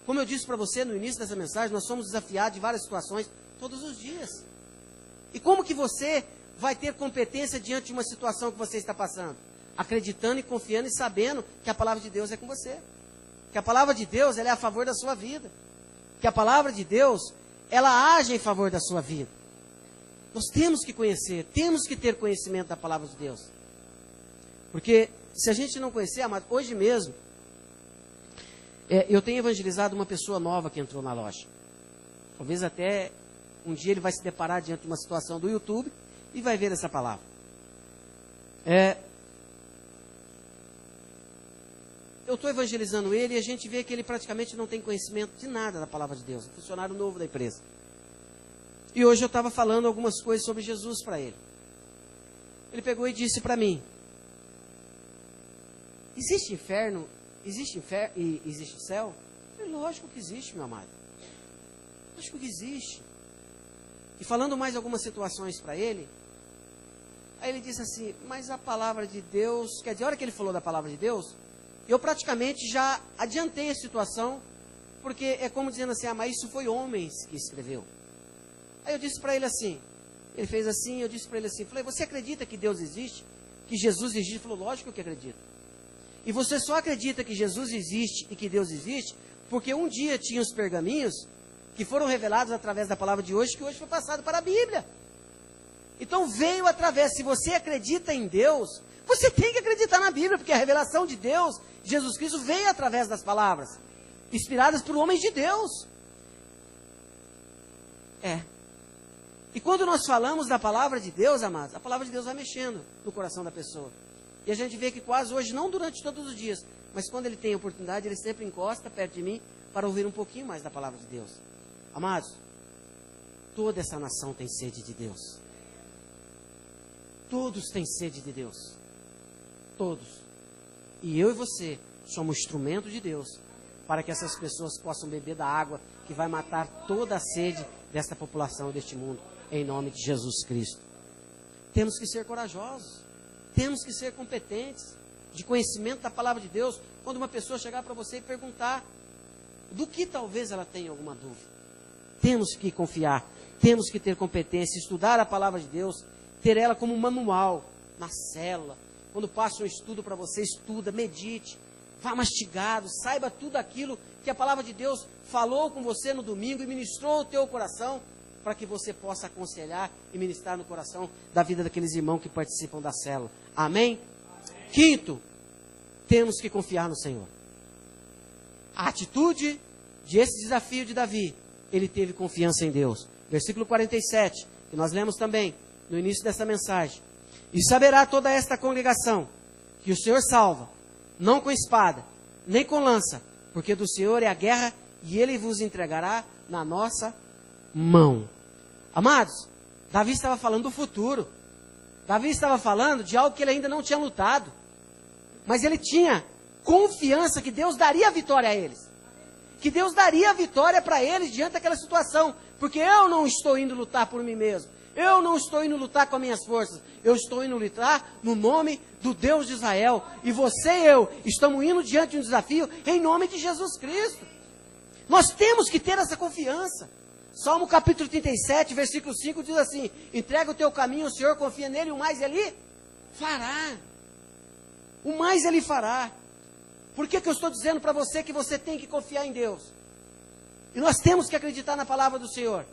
Como eu disse para você no início dessa mensagem, nós somos desafiados em várias situações todos os dias. E como que você vai ter competência diante de uma situação que você está passando? Acreditando e confiando e sabendo que a palavra de Deus é com você. Que a palavra de Deus ela é a favor da sua vida. Que a palavra de Deus ela age em favor da sua vida. Nós temos que conhecer, temos que ter conhecimento da palavra de Deus. Porque se a gente não conhecer, amado, hoje mesmo, eu tenho evangelizado uma pessoa nova que entrou na loja. Talvez até um dia ele vai se deparar diante de uma situação do YouTube e vai ver essa palavra. Eu estou evangelizando ele e a gente vê que ele praticamente não tem conhecimento de nada da palavra de Deus. É um funcionário novo da empresa. E hoje eu estava falando algumas coisas sobre Jesus para ele. ele pegou e disse para mim: existe inferno? Existe inferno e existe céu? Eu falei, lógico que existe, meu amado. Lógico que existe. E falando mais algumas situações para ele, aí ele disse assim, mas a palavra de Deus, quer dizer, a hora que ele falou da palavra de Deus, eu praticamente já adiantei a situação, porque é como dizendo assim, mas isso foi homens que escreveu. Aí eu disse para ele assim, ele fez assim, eu disse para ele assim, falei, você acredita que Deus existe? Que Jesus existe? Ele falou, lógico que acredito. E você só acredita que Jesus existe e que Deus existe, porque um dia tinha os pergaminhos que foram revelados através da palavra de hoje, que hoje foi passado para a Bíblia. Então veio através, se você acredita em Deus, você tem que acreditar na Bíblia, porque a revelação de Deus, Jesus Cristo, veio através das palavras, inspiradas por homens de Deus. E quando nós falamos da palavra de Deus, amados, a palavra de Deus vai mexendo no coração da pessoa. E a gente vê que quase hoje, não durante todos os dias, mas quando ele tem oportunidade, ele sempre encosta perto de mim para ouvir um pouquinho mais da palavra de Deus. Amados, toda essa nação tem sede de Deus. Todos têm sede de Deus. Todos. E eu e você somos instrumento de Deus para que essas pessoas possam beber da água que vai matar toda a sede desta população, deste mundo, em nome de Jesus Cristo. Temos que ser corajosos. Temos que ser competentes, de conhecimento da palavra de Deus. Quando uma pessoa chegar para você e perguntar do que talvez ela tenha alguma dúvida, temos que confiar, temos que ter competência, estudar a palavra de Deus, ter ela como manual, na célula. Quando passa um estudo para você, estuda, medite, vá mastigado, saiba tudo aquilo que a palavra de Deus falou com você no domingo e ministrou o teu coração, para que você possa aconselhar e ministrar no coração da vida daqueles irmãos que participam da célula. Amém? Amém. Quinto, temos que confiar no Senhor. A atitude desse desafio de Davi, ele teve confiança em Deus. Versículo 47, que nós lemos também no início dessa mensagem. E saberá toda esta congregação que o Senhor salva, não com espada, nem com lança, porque do Senhor é a guerra e Ele vos entregará na nossa mão. Amados, Davi estava falando do futuro. Davi estava falando de algo que ele ainda não tinha lutado. Mas ele tinha confiança que Deus daria a vitória a eles. Que Deus daria a vitória para eles diante daquela situação. Porque eu não estou indo lutar por mim mesmo. Eu não estou indo lutar com as minhas forças. Eu estou indo lutar no nome do Deus de Israel. E você e eu estamos indo diante de um desafio em nome de Jesus Cristo. Nós temos que ter essa confiança. Salmo capítulo 37, versículo 5 diz assim: entrega o teu caminho ao Senhor, confia nele, e o mais ele fará. O mais ele fará. Por que eu estou dizendo para você que você tem que confiar em Deus? E nós temos que acreditar na palavra do Senhor.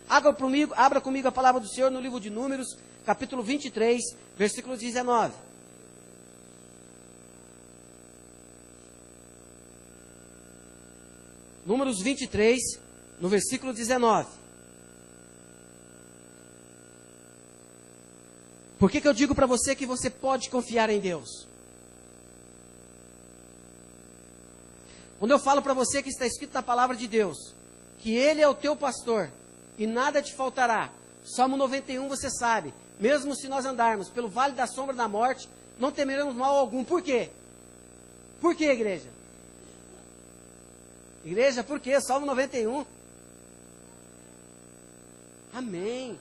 Abra comigo a palavra do Senhor no livro de Números, capítulo 23, versículo 19. Números 23, no versículo 19. Por que eu digo para você que você pode confiar em Deus? Quando eu falo para você que está escrito na palavra de Deus, que Ele é o teu pastor, e nada te faltará. Salmo 91 você sabe, mesmo se nós andarmos pelo vale da sombra da morte, não temeremos mal algum. Por quê? Por quê, igreja? Igreja, por quê? Salmo 91. Amém.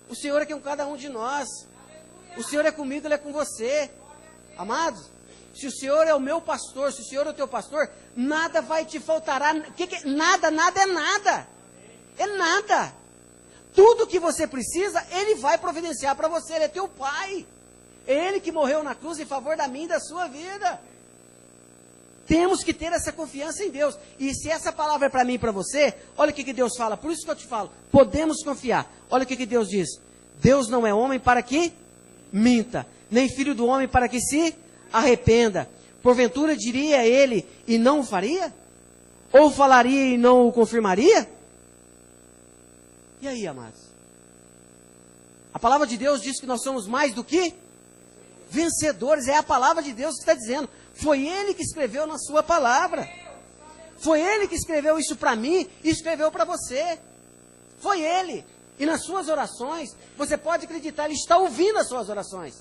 O Senhor é com cada um de nós. O Senhor é comigo, Ele é com você. Amados, se o Senhor é o meu pastor, se o Senhor é o teu pastor, nada vai te faltar. Nada, nada é nada. É nada. Tudo que você precisa, Ele vai providenciar para você. Ele é teu Pai. É Ele que morreu na cruz em favor da minha e da sua vida. Temos que ter essa confiança em Deus. E se essa palavra é para mim e para você, olha o que Deus fala. Por isso que eu te falo, podemos confiar. Olha o que Deus diz. Deus não é homem para que minta, nem filho do homem para que se arrependa. Porventura diria ele e não o faria? Ou falaria e não o confirmaria? E aí, amados? A palavra de Deus diz que nós somos mais do que vencedores. É a palavra de Deus que está dizendo. Foi Ele que escreveu na sua palavra. Foi Ele que escreveu isso para mim e escreveu para você. Foi Ele. E nas suas orações, você pode acreditar, Ele está ouvindo as suas orações.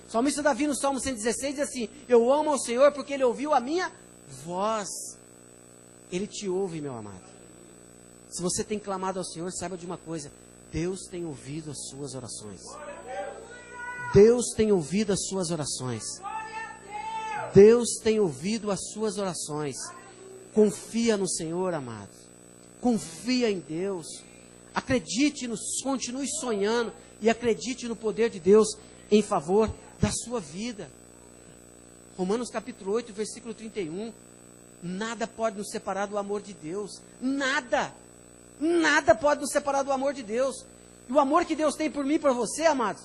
O salmista Davi, no Salmo 116, diz assim: eu amo ao Senhor porque Ele ouviu a minha voz. Ele te ouve, meu amado. Se você tem clamado ao Senhor, saiba de uma coisa: Deus tem ouvido as suas orações. Deus tem ouvido as suas orações. Deus tem ouvido as suas orações. Confia no Senhor, amado. Confia em Deus. Acredite, continue sonhando e acredite no poder de Deus em favor da sua vida. Romanos capítulo 8, versículo 31. Nada pode nos separar do amor de Deus. Nada. Nada pode nos separar do amor de Deus. E o amor que Deus tem por mim e por você, amados,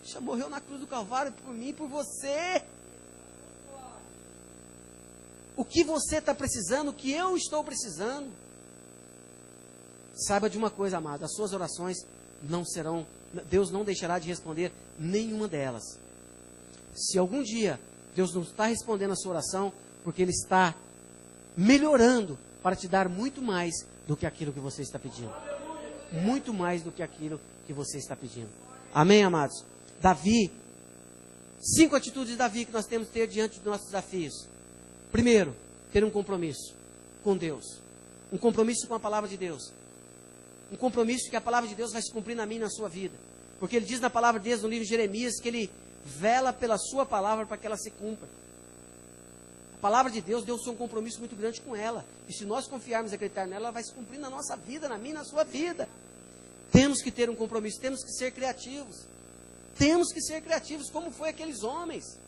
já morreu na cruz do Calvário por mim e por você. O que você está precisando, o que eu estou precisando. Saiba de uma coisa, amado, as suas orações não serão, Deus não deixará de responder nenhuma delas. Se algum dia Deus não está respondendo a sua oração, porque Ele está melhorando para te dar muito mais do que aquilo que você está pedindo. Muito mais do que aquilo que você está pedindo. Amém, amados? Davi, 5 atitudes de Davi que nós temos que ter diante dos nossos desafios. Primeiro, ter um compromisso com Deus. Um compromisso com a palavra de Deus. Um compromisso que a palavra de Deus vai se cumprir na minha e na sua vida. Porque Ele diz na palavra de Deus, no livro de Jeremias, que Ele vela pela sua palavra para que ela se cumpra. A palavra de Deus, Deus tem um compromisso muito grande com ela. E se nós confiarmos e acreditar nela, ela vai se cumprir na nossa vida, na minha e na sua vida. Temos que ter um compromisso, temos que ser criativos. Temos que ser criativos, como foi aqueles homens.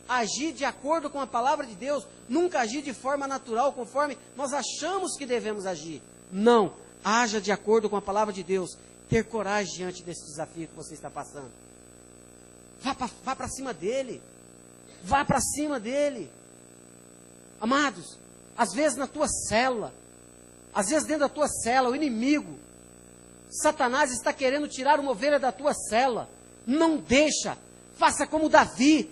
Agir de acordo com a palavra de Deus, nunca agir de forma natural, conforme nós achamos que devemos agir. Não, haja de acordo com a palavra de Deus. Ter coragem diante desse desafio que você está passando. Vá para cima dele. Vá para cima dele. Amados, às vezes na tua célula, às vezes dentro da tua célula, o inimigo, Satanás está querendo tirar uma ovelha da tua célula. Não deixa. Faça como Davi.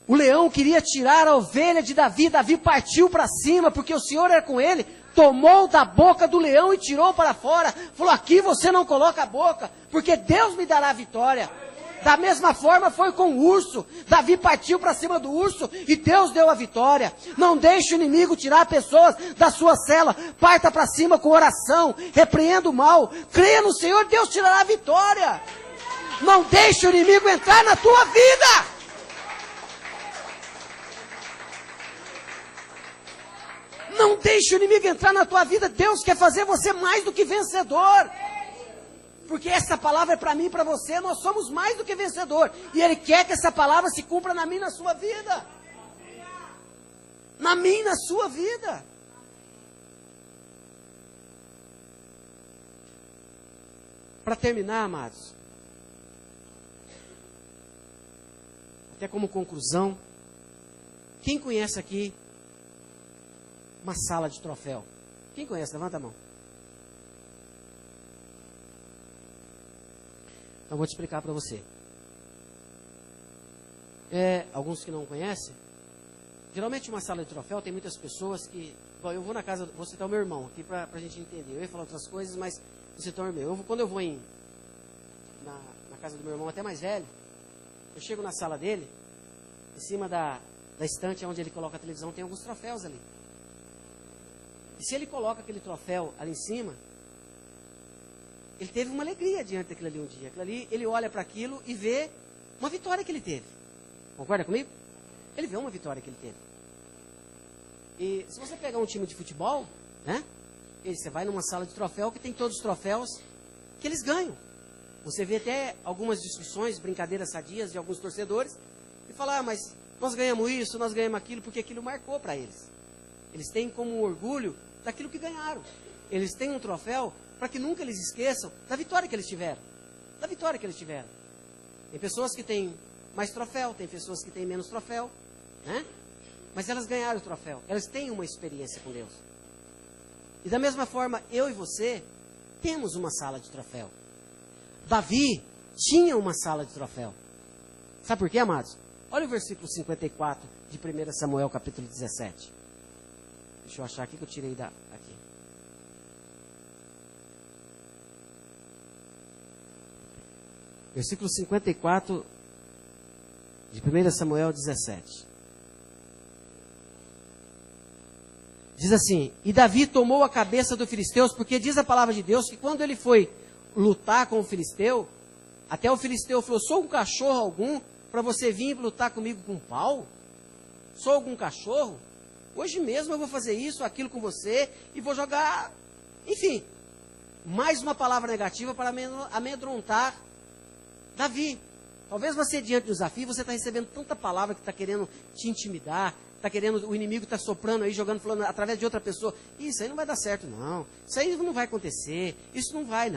O leão queria tirar a ovelha de Davi. Davi partiu para cima, porque o Senhor era com ele. Tomou da boca do leão e tirou para fora. Falou: aqui você não coloca a boca, porque Deus me dará a vitória. Da mesma forma foi com o urso. Davi partiu para cima do urso e Deus deu a vitória. Não deixe o inimigo tirar pessoas da sua cela. Parta para cima com oração. Repreenda o mal. Creia no Senhor, Deus tirará a vitória. Não deixe o inimigo entrar na tua vida. Não deixe o inimigo entrar na tua vida. Deus quer fazer você mais do que vencedor. Porque essa palavra é para mim e para você. Nós somos mais do que vencedor. E Ele quer que essa palavra se cumpra na minha e na sua vida. Na minha e na sua vida. Para terminar, amados, até como conclusão, quem conhece aqui uma sala de troféu? Quem conhece? Levanta a mão. Então, vou te explicar para você. Alguns que não conhecem, geralmente uma sala de troféu tem muitas pessoas que... Bom, eu vou na casa, vou citar o meu irmão aqui para a gente entender. Eu ia falar outras coisas, mas vou citar o meu. Quando eu vou na casa do meu irmão, até mais velho, eu chego na sala dele, em cima da estante onde ele coloca a televisão, tem alguns troféus ali. E se ele coloca aquele troféu ali em cima, ele teve uma alegria diante daquilo ali um dia. Aquilo ali, ele olha para aquilo e vê uma vitória que ele teve. Concorda comigo? Ele vê uma vitória que ele teve. E se você pegar um time de futebol, né? Você vai numa sala de troféu que tem todos os troféus que eles ganham. Você vê até algumas discussões, brincadeiras sadias de alguns torcedores, e falar: mas nós ganhamos isso, nós ganhamos aquilo, porque aquilo marcou para eles. Eles têm como orgulho daquilo que ganharam. Eles têm um troféu para que nunca eles esqueçam da vitória que eles tiveram. Da vitória que eles tiveram. Tem pessoas que têm mais troféu, tem pessoas que têm menos troféu, né? Mas elas ganharam o troféu. Elas têm uma experiência com Deus. E da mesma forma, eu e você temos uma sala de troféu. Davi tinha uma sala de troféu. Sabe por quê, amados? Olha o versículo 54 de 1 Samuel, capítulo 17. Deixa eu achar aqui que eu tirei aqui. Versículo 54 de 1 Samuel 17. Diz assim: e Davi tomou a cabeça do filisteu, porque diz a palavra de Deus que quando ele foi lutar com o filisteu, até o filisteu falou: sou um cachorro algum para você vir lutar comigo com pau? Sou algum cachorro? Hoje mesmo eu vou fazer isso, aquilo com você e vou jogar, enfim, mais uma palavra negativa para amedrontar Davi. Talvez você, diante do desafio, você está recebendo tanta palavra que está querendo te intimidar, está querendo, o inimigo está soprando aí, jogando, falando através de outra pessoa: isso aí não vai dar certo não, isso aí não vai acontecer, isso não vai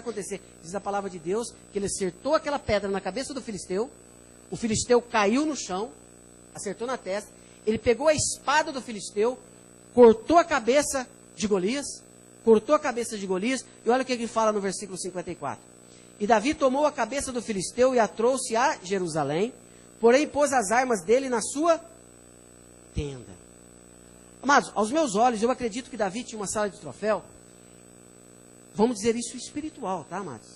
acontecer. Diz a palavra de Deus que ele acertou aquela pedra na cabeça do filisteu, o filisteu caiu no chão, acertou na testa, ele pegou a espada do filisteu, cortou a cabeça de Golias, e olha o que ele fala no versículo 54. E Davi tomou a cabeça do filisteu e a trouxe a Jerusalém, porém pôs as armas dele na sua tenda. Amados, aos meus olhos, eu acredito que Davi tinha uma sala de troféu. Vamos dizer isso espiritual, tá, amados?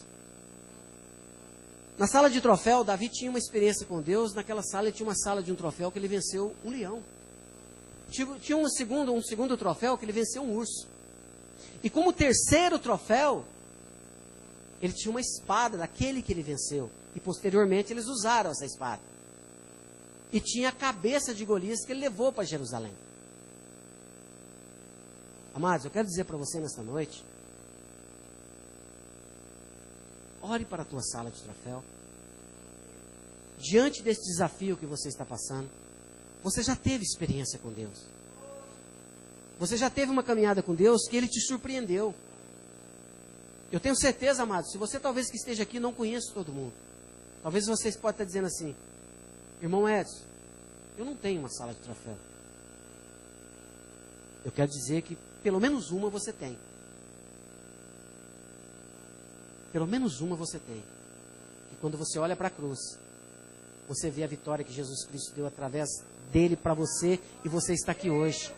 Na sala de troféu, Davi tinha uma experiência com Deus. Naquela sala, ele tinha uma sala de um troféu que ele venceu um leão. Tinha um segundo troféu que ele venceu um urso. E como terceiro troféu, ele tinha uma espada daquele que ele venceu. E posteriormente eles usaram essa espada. E tinha a cabeça de Golias que ele levou para Jerusalém. Amados, eu quero dizer para você nesta noite: ore para a tua sala de troféu. Diante desse desafio que você está passando, você já teve experiência com Deus. Você já teve uma caminhada com Deus que Ele te surpreendeu. Eu tenho certeza, amados, se você talvez que esteja aqui não conheça todo mundo. Talvez vocês possam estar dizendo assim: irmão Edson, eu não tenho uma sala de troféu. Eu quero dizer que pelo menos uma você tem. Pelo menos uma você tem. E quando você olha para a cruz, você vê a vitória que Jesus Cristo deu através dele para você, e você está aqui hoje.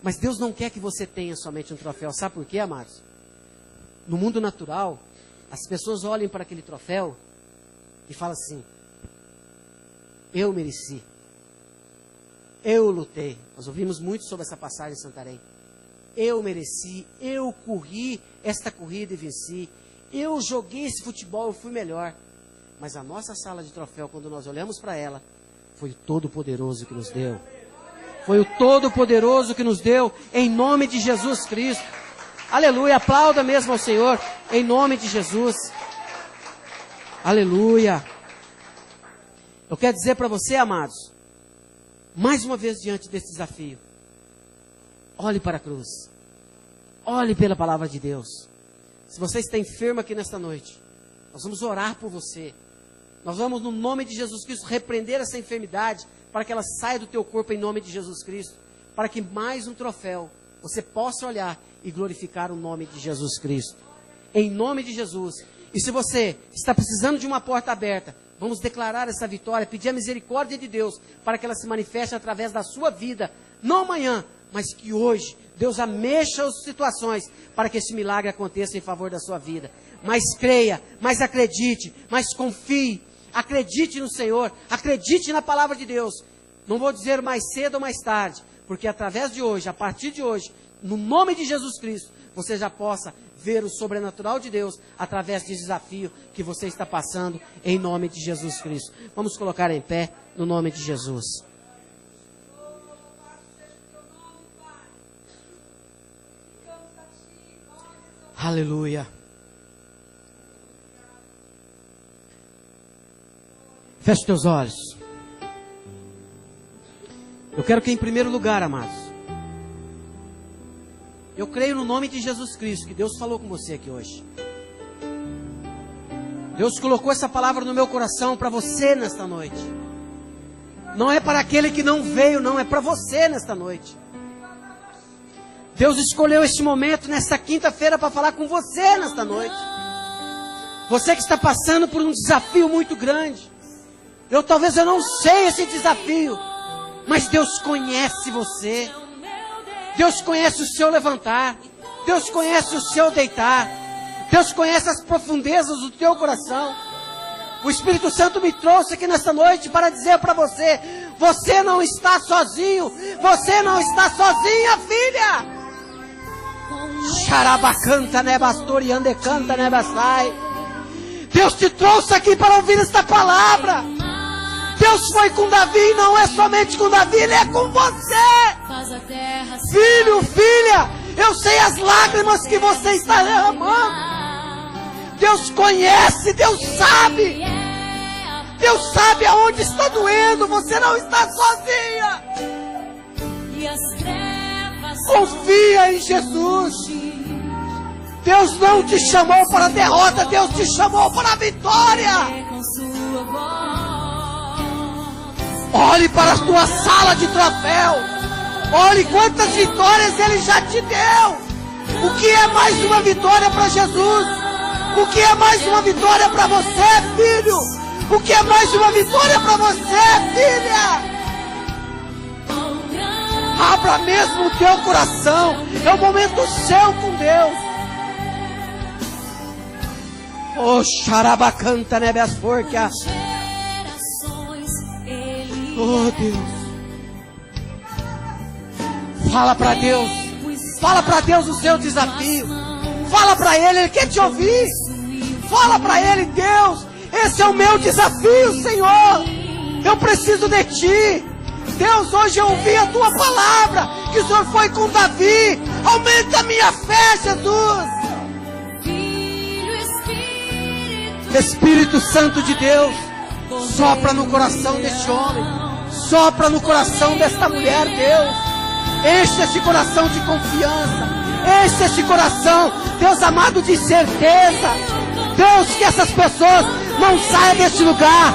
Mas Deus não quer que você tenha somente um troféu. Sabe por quê, amados? No mundo natural, as pessoas olham para aquele troféu e falam assim: eu mereci, eu lutei. Nós ouvimos muito sobre essa passagem em Santarém. Eu mereci, eu corri esta corrida e venci, eu joguei esse futebol, eu fui melhor. Mas a nossa sala de troféu, quando nós olhamos para ela, foi o Todo-Poderoso que nos deu. Foi o Todo-Poderoso que nos deu, em nome de Jesus Cristo. Aleluia, aplauda mesmo ao Senhor, em nome de Jesus. Aleluia. Eu quero dizer para você, amados, mais uma vez diante desse desafio, olhe para a cruz. Olhe pela palavra de Deus. Se você está enfermo aqui nesta noite, nós vamos orar por você. Nós vamos, no nome de Jesus Cristo, repreender essa enfermidade, para que ela saia do teu corpo em nome de Jesus Cristo. Para que mais um troféu você possa olhar e glorificar o nome de Jesus Cristo. Em nome de Jesus. E se você está precisando de uma porta aberta, vamos declarar essa vitória, pedir a misericórdia de Deus, para que ela se manifeste através da sua vida, não amanhã, mas que hoje Deus amexa as situações, para que esse milagre aconteça em favor da sua vida. Mas creia, mas acredite, mas confie, acredite no Senhor, acredite na palavra de Deus. Não vou dizer mais cedo ou mais tarde, porque através de hoje, a partir de hoje, no nome de Jesus Cristo, você já possa ver o sobrenatural de Deus através desse desafio que você está passando, em nome de Jesus Cristo. Vamos colocar em pé, no nome de Jesus. Aleluia. Feche teus olhos. Eu quero que em primeiro lugar, amados, eu creio no nome de Jesus Cristo, que Deus falou com você aqui hoje. Deus colocou essa palavra no meu coração para você nesta noite. Não é para aquele que não veio, não, é para você nesta noite. Deus escolheu este momento, nesta quinta-feira, para falar com você nesta noite. Você que está passando por um desafio muito grande. Talvez eu não sei esse desafio, mas Deus conhece você. Deus conhece o seu levantar. Deus conhece o seu deitar. Deus conhece as profundezas do teu coração. O Espírito Santo me trouxe aqui nessa noite para dizer para você: você não está sozinho, você não está sozinha, filha. Xarabacanta, né, pastor, e andecanta, né, basai. Deus te trouxe aqui para ouvir esta palavra. Deus foi com Davi e não é somente com Davi, Ele é com você. Filho, filha, eu sei as lágrimas que você está derramando. Deus conhece, Deus sabe. Deus sabe aonde está doendo. Você não está sozinha. Confia em Jesus. Deus não te chamou para a derrota, Deus te chamou para a vitória. Olhe para a tua sala de troféu. Olhe quantas vitórias Ele já te deu. O que é mais uma vitória para Jesus? O que é mais uma vitória para você, filho? O que é mais uma vitória para você, filha? Abra mesmo o teu coração. É o momento seu com Deus. Oh, xarabacanta, nebas forca. Oh, Deus. Fala para Deus. Fala para Deus o seu desafio. Fala para Ele, Ele quer te ouvir. Fala para Ele: Deus, esse é o meu desafio, Senhor. Eu preciso de Ti. Deus, hoje eu ouvi a Tua palavra, que o Senhor foi com Davi. Aumenta a minha fé, Jesus. Espírito Santo de Deus, sopra no coração deste homem. Sopra no coração desta mulher, Deus. Enche esse coração de confiança. Enche esse coração, Deus amado, de certeza. Deus, que essas pessoas não saiam deste lugar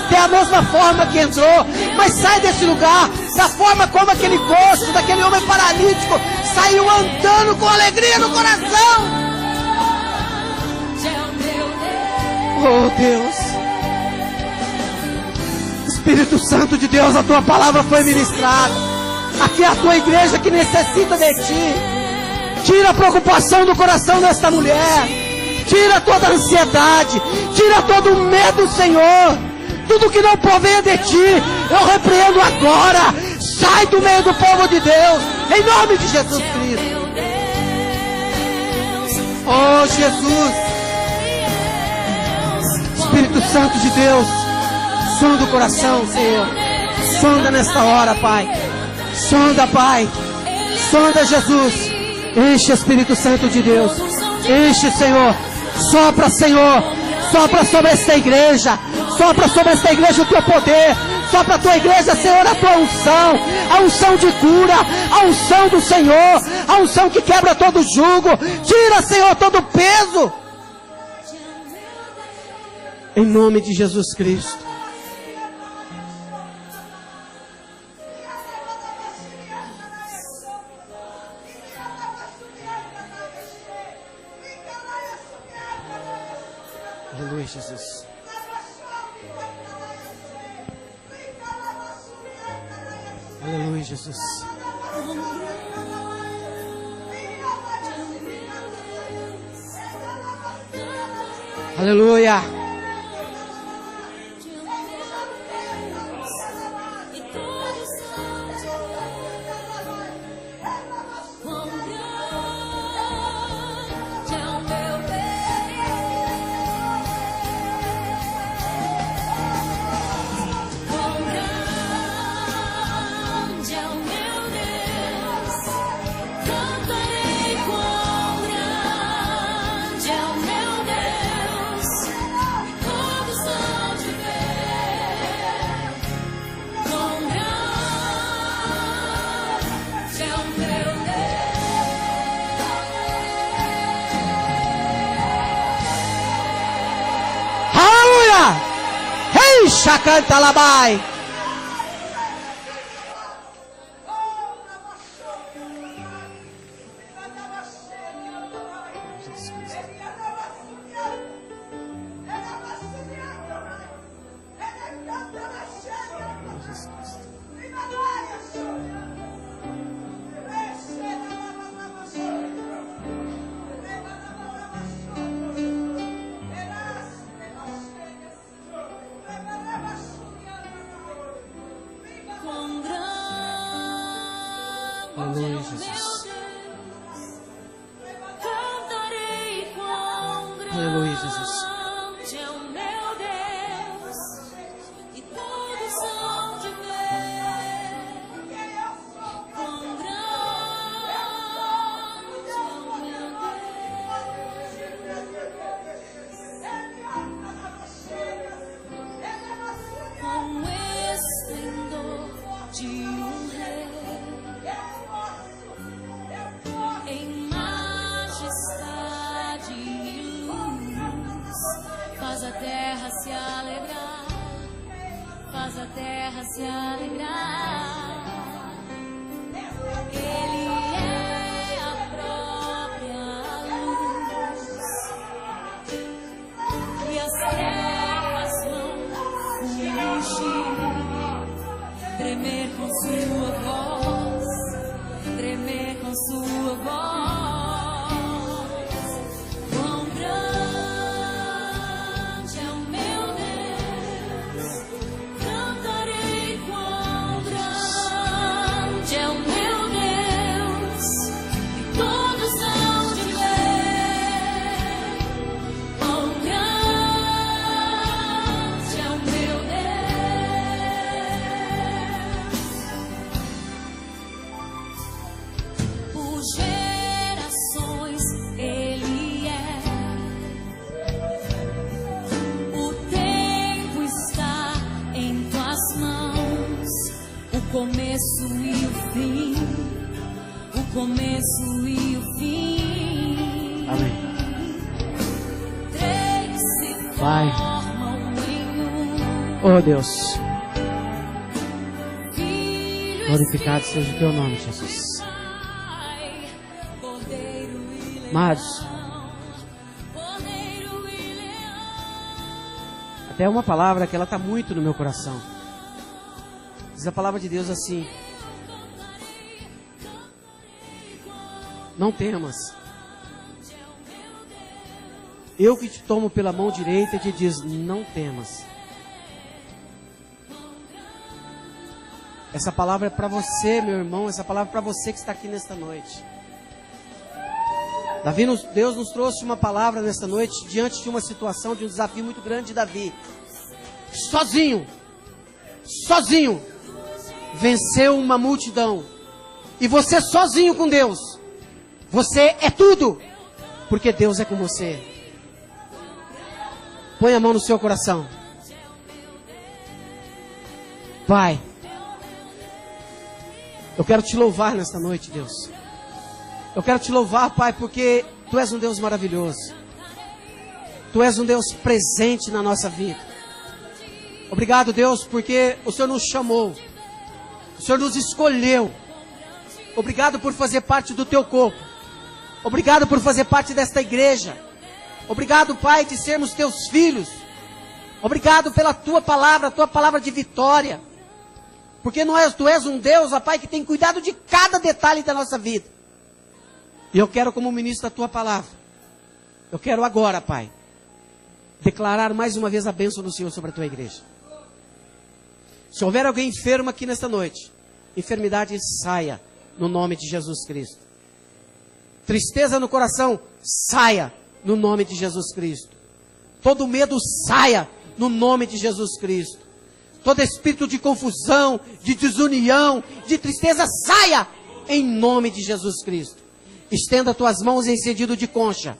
da mesma forma que entrou, mas sai desse lugar da forma como aquele coxo, daquele homem paralítico, saiu andando com alegria no coração. Oh, Deus. Espírito Santo de Deus, a Tua palavra foi ministrada. Aqui é a Tua igreja que necessita de Ti. Tira a preocupação do coração desta mulher. Tira toda a ansiedade. Tira todo o medo, Senhor. Tudo que não provenha de Ti, eu repreendo agora. Sai do meio do povo de Deus, em nome de Jesus Cristo. Oh, Jesus. Espírito Santo de Deus, sonda o coração, Senhor. Sonda nesta hora, Pai. Sonda, Pai. Sonda, Jesus. Enche, Espírito Santo de Deus. Enche, Senhor. Sopra, Senhor. Sopra sobre esta igreja. Sopra sobre esta igreja o Teu poder. Sopra a Tua igreja, Senhor, a Tua unção. A unção de cura. A unção do Senhor. A unção que quebra todo jugo. Tira, Senhor, todo o peso. Em nome de Jesus Cristo. Aleluia, Jesus. Aleluia, Jesus. Aleluia. Canta labai. Aleluia, Jesus. Aleluia, Jesus. Faz a terra se alegrar. Ele é a própria luz, e as trevas vão fugir, tremer com sua voz, tremer com sua voz. Começo e o fim, o começo e o fim. Amém. Três se Pai. formam em um. Oh Deus, Filho, glorificado seja o teu nome, Jesus. Pai, Cordeiro e Leão, Amados, Cordeiro e Leão. até uma palavra que ela está muito no meu coração. Diz a palavra de Deus assim: não temas. Eu que te tomo pela mão direita e te diz: não temas. Essa palavra é para você, meu irmão. Essa palavra é para você que está aqui nesta noite. Deus nos trouxe uma palavra nesta noite diante de uma situação, de um desafio muito grande de Davi. Sozinho, venceu uma multidão. E você sozinho com Deus, você é tudo, porque Deus é com você. Põe a mão no seu coração. Pai, eu quero te louvar nesta noite, Deus. Eu quero te louvar, Pai, porque Tu és um Deus maravilhoso. Tu és um Deus presente na nossa vida. Obrigado, Deus, porque o Senhor nos chamou. O Senhor nos escolheu. Obrigado por fazer parte do Teu corpo. Obrigado por fazer parte desta igreja. Obrigado, Pai, de sermos Teus filhos. Obrigado pela Tua palavra de vitória. Porque Tu és um Deus, ó Pai, que tem cuidado de cada detalhe da nossa vida. E eu quero, como ministro da Tua palavra, eu quero agora, Pai, declarar mais uma vez a bênção do Senhor sobre a Tua igreja. Se houver alguém enfermo aqui nesta noite, enfermidade saia no nome de Jesus Cristo. Tristeza no coração, saia no nome de Jesus Cristo. Todo medo saia no nome de Jesus Cristo. Todo espírito de confusão, de desunião, de tristeza, saia em nome de Jesus Cristo. Estenda tuas mãos em sentido de concha.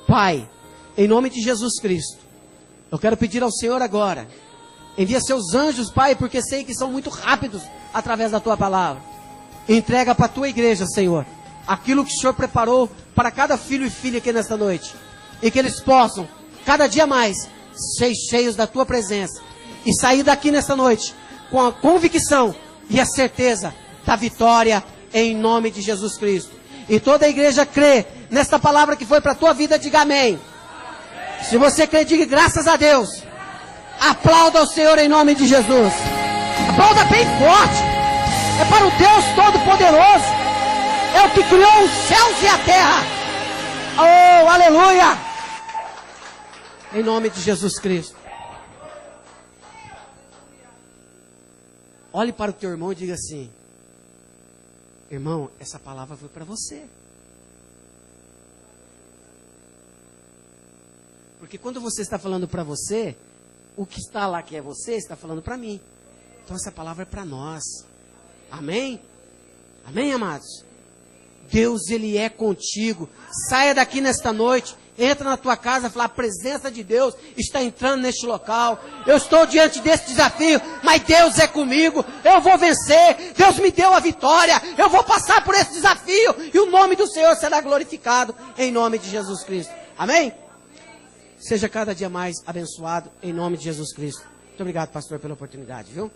Pai, em nome de Jesus Cristo, eu quero pedir ao Senhor agora, envia seus anjos, Pai, porque sei que são muito rápidos através da Tua palavra. Entrega para a Tua igreja, Senhor, aquilo que o Senhor preparou para cada filho e filha aqui nesta noite. E que eles possam, cada dia mais, ser cheios da Tua presença. E sair daqui nesta noite com a convicção e a certeza da vitória em nome de Jesus Cristo. E toda a igreja crê nesta palavra que foi para a tua vida, diga amém. Se você crê, diga graças a Deus. Aplauda o Senhor em nome de Jesus. Aplauda bem forte. É para o Deus Todo-Poderoso. É o que criou os céus e a terra. Oh, aleluia. Em nome de Jesus Cristo. Olhe para o teu irmão e diga assim: Irmão, essa palavra foi para você. Porque quando você está falando para você, o que está lá que é você, está falando para mim. Então essa palavra é para nós. Amém? Amém, amados? Deus, Ele é contigo. Saia daqui nesta noite. Entra na tua casa e fala, a presença de Deus está entrando neste local. Eu estou diante desse desafio, mas Deus é comigo. Eu vou vencer. Deus me deu a vitória. Eu vou passar por esse desafio. E o nome do Senhor será glorificado em nome de Jesus Cristo. Amém? Seja cada dia mais abençoado em nome de Jesus Cristo. Muito obrigado, pastor, pela oportunidade, viu?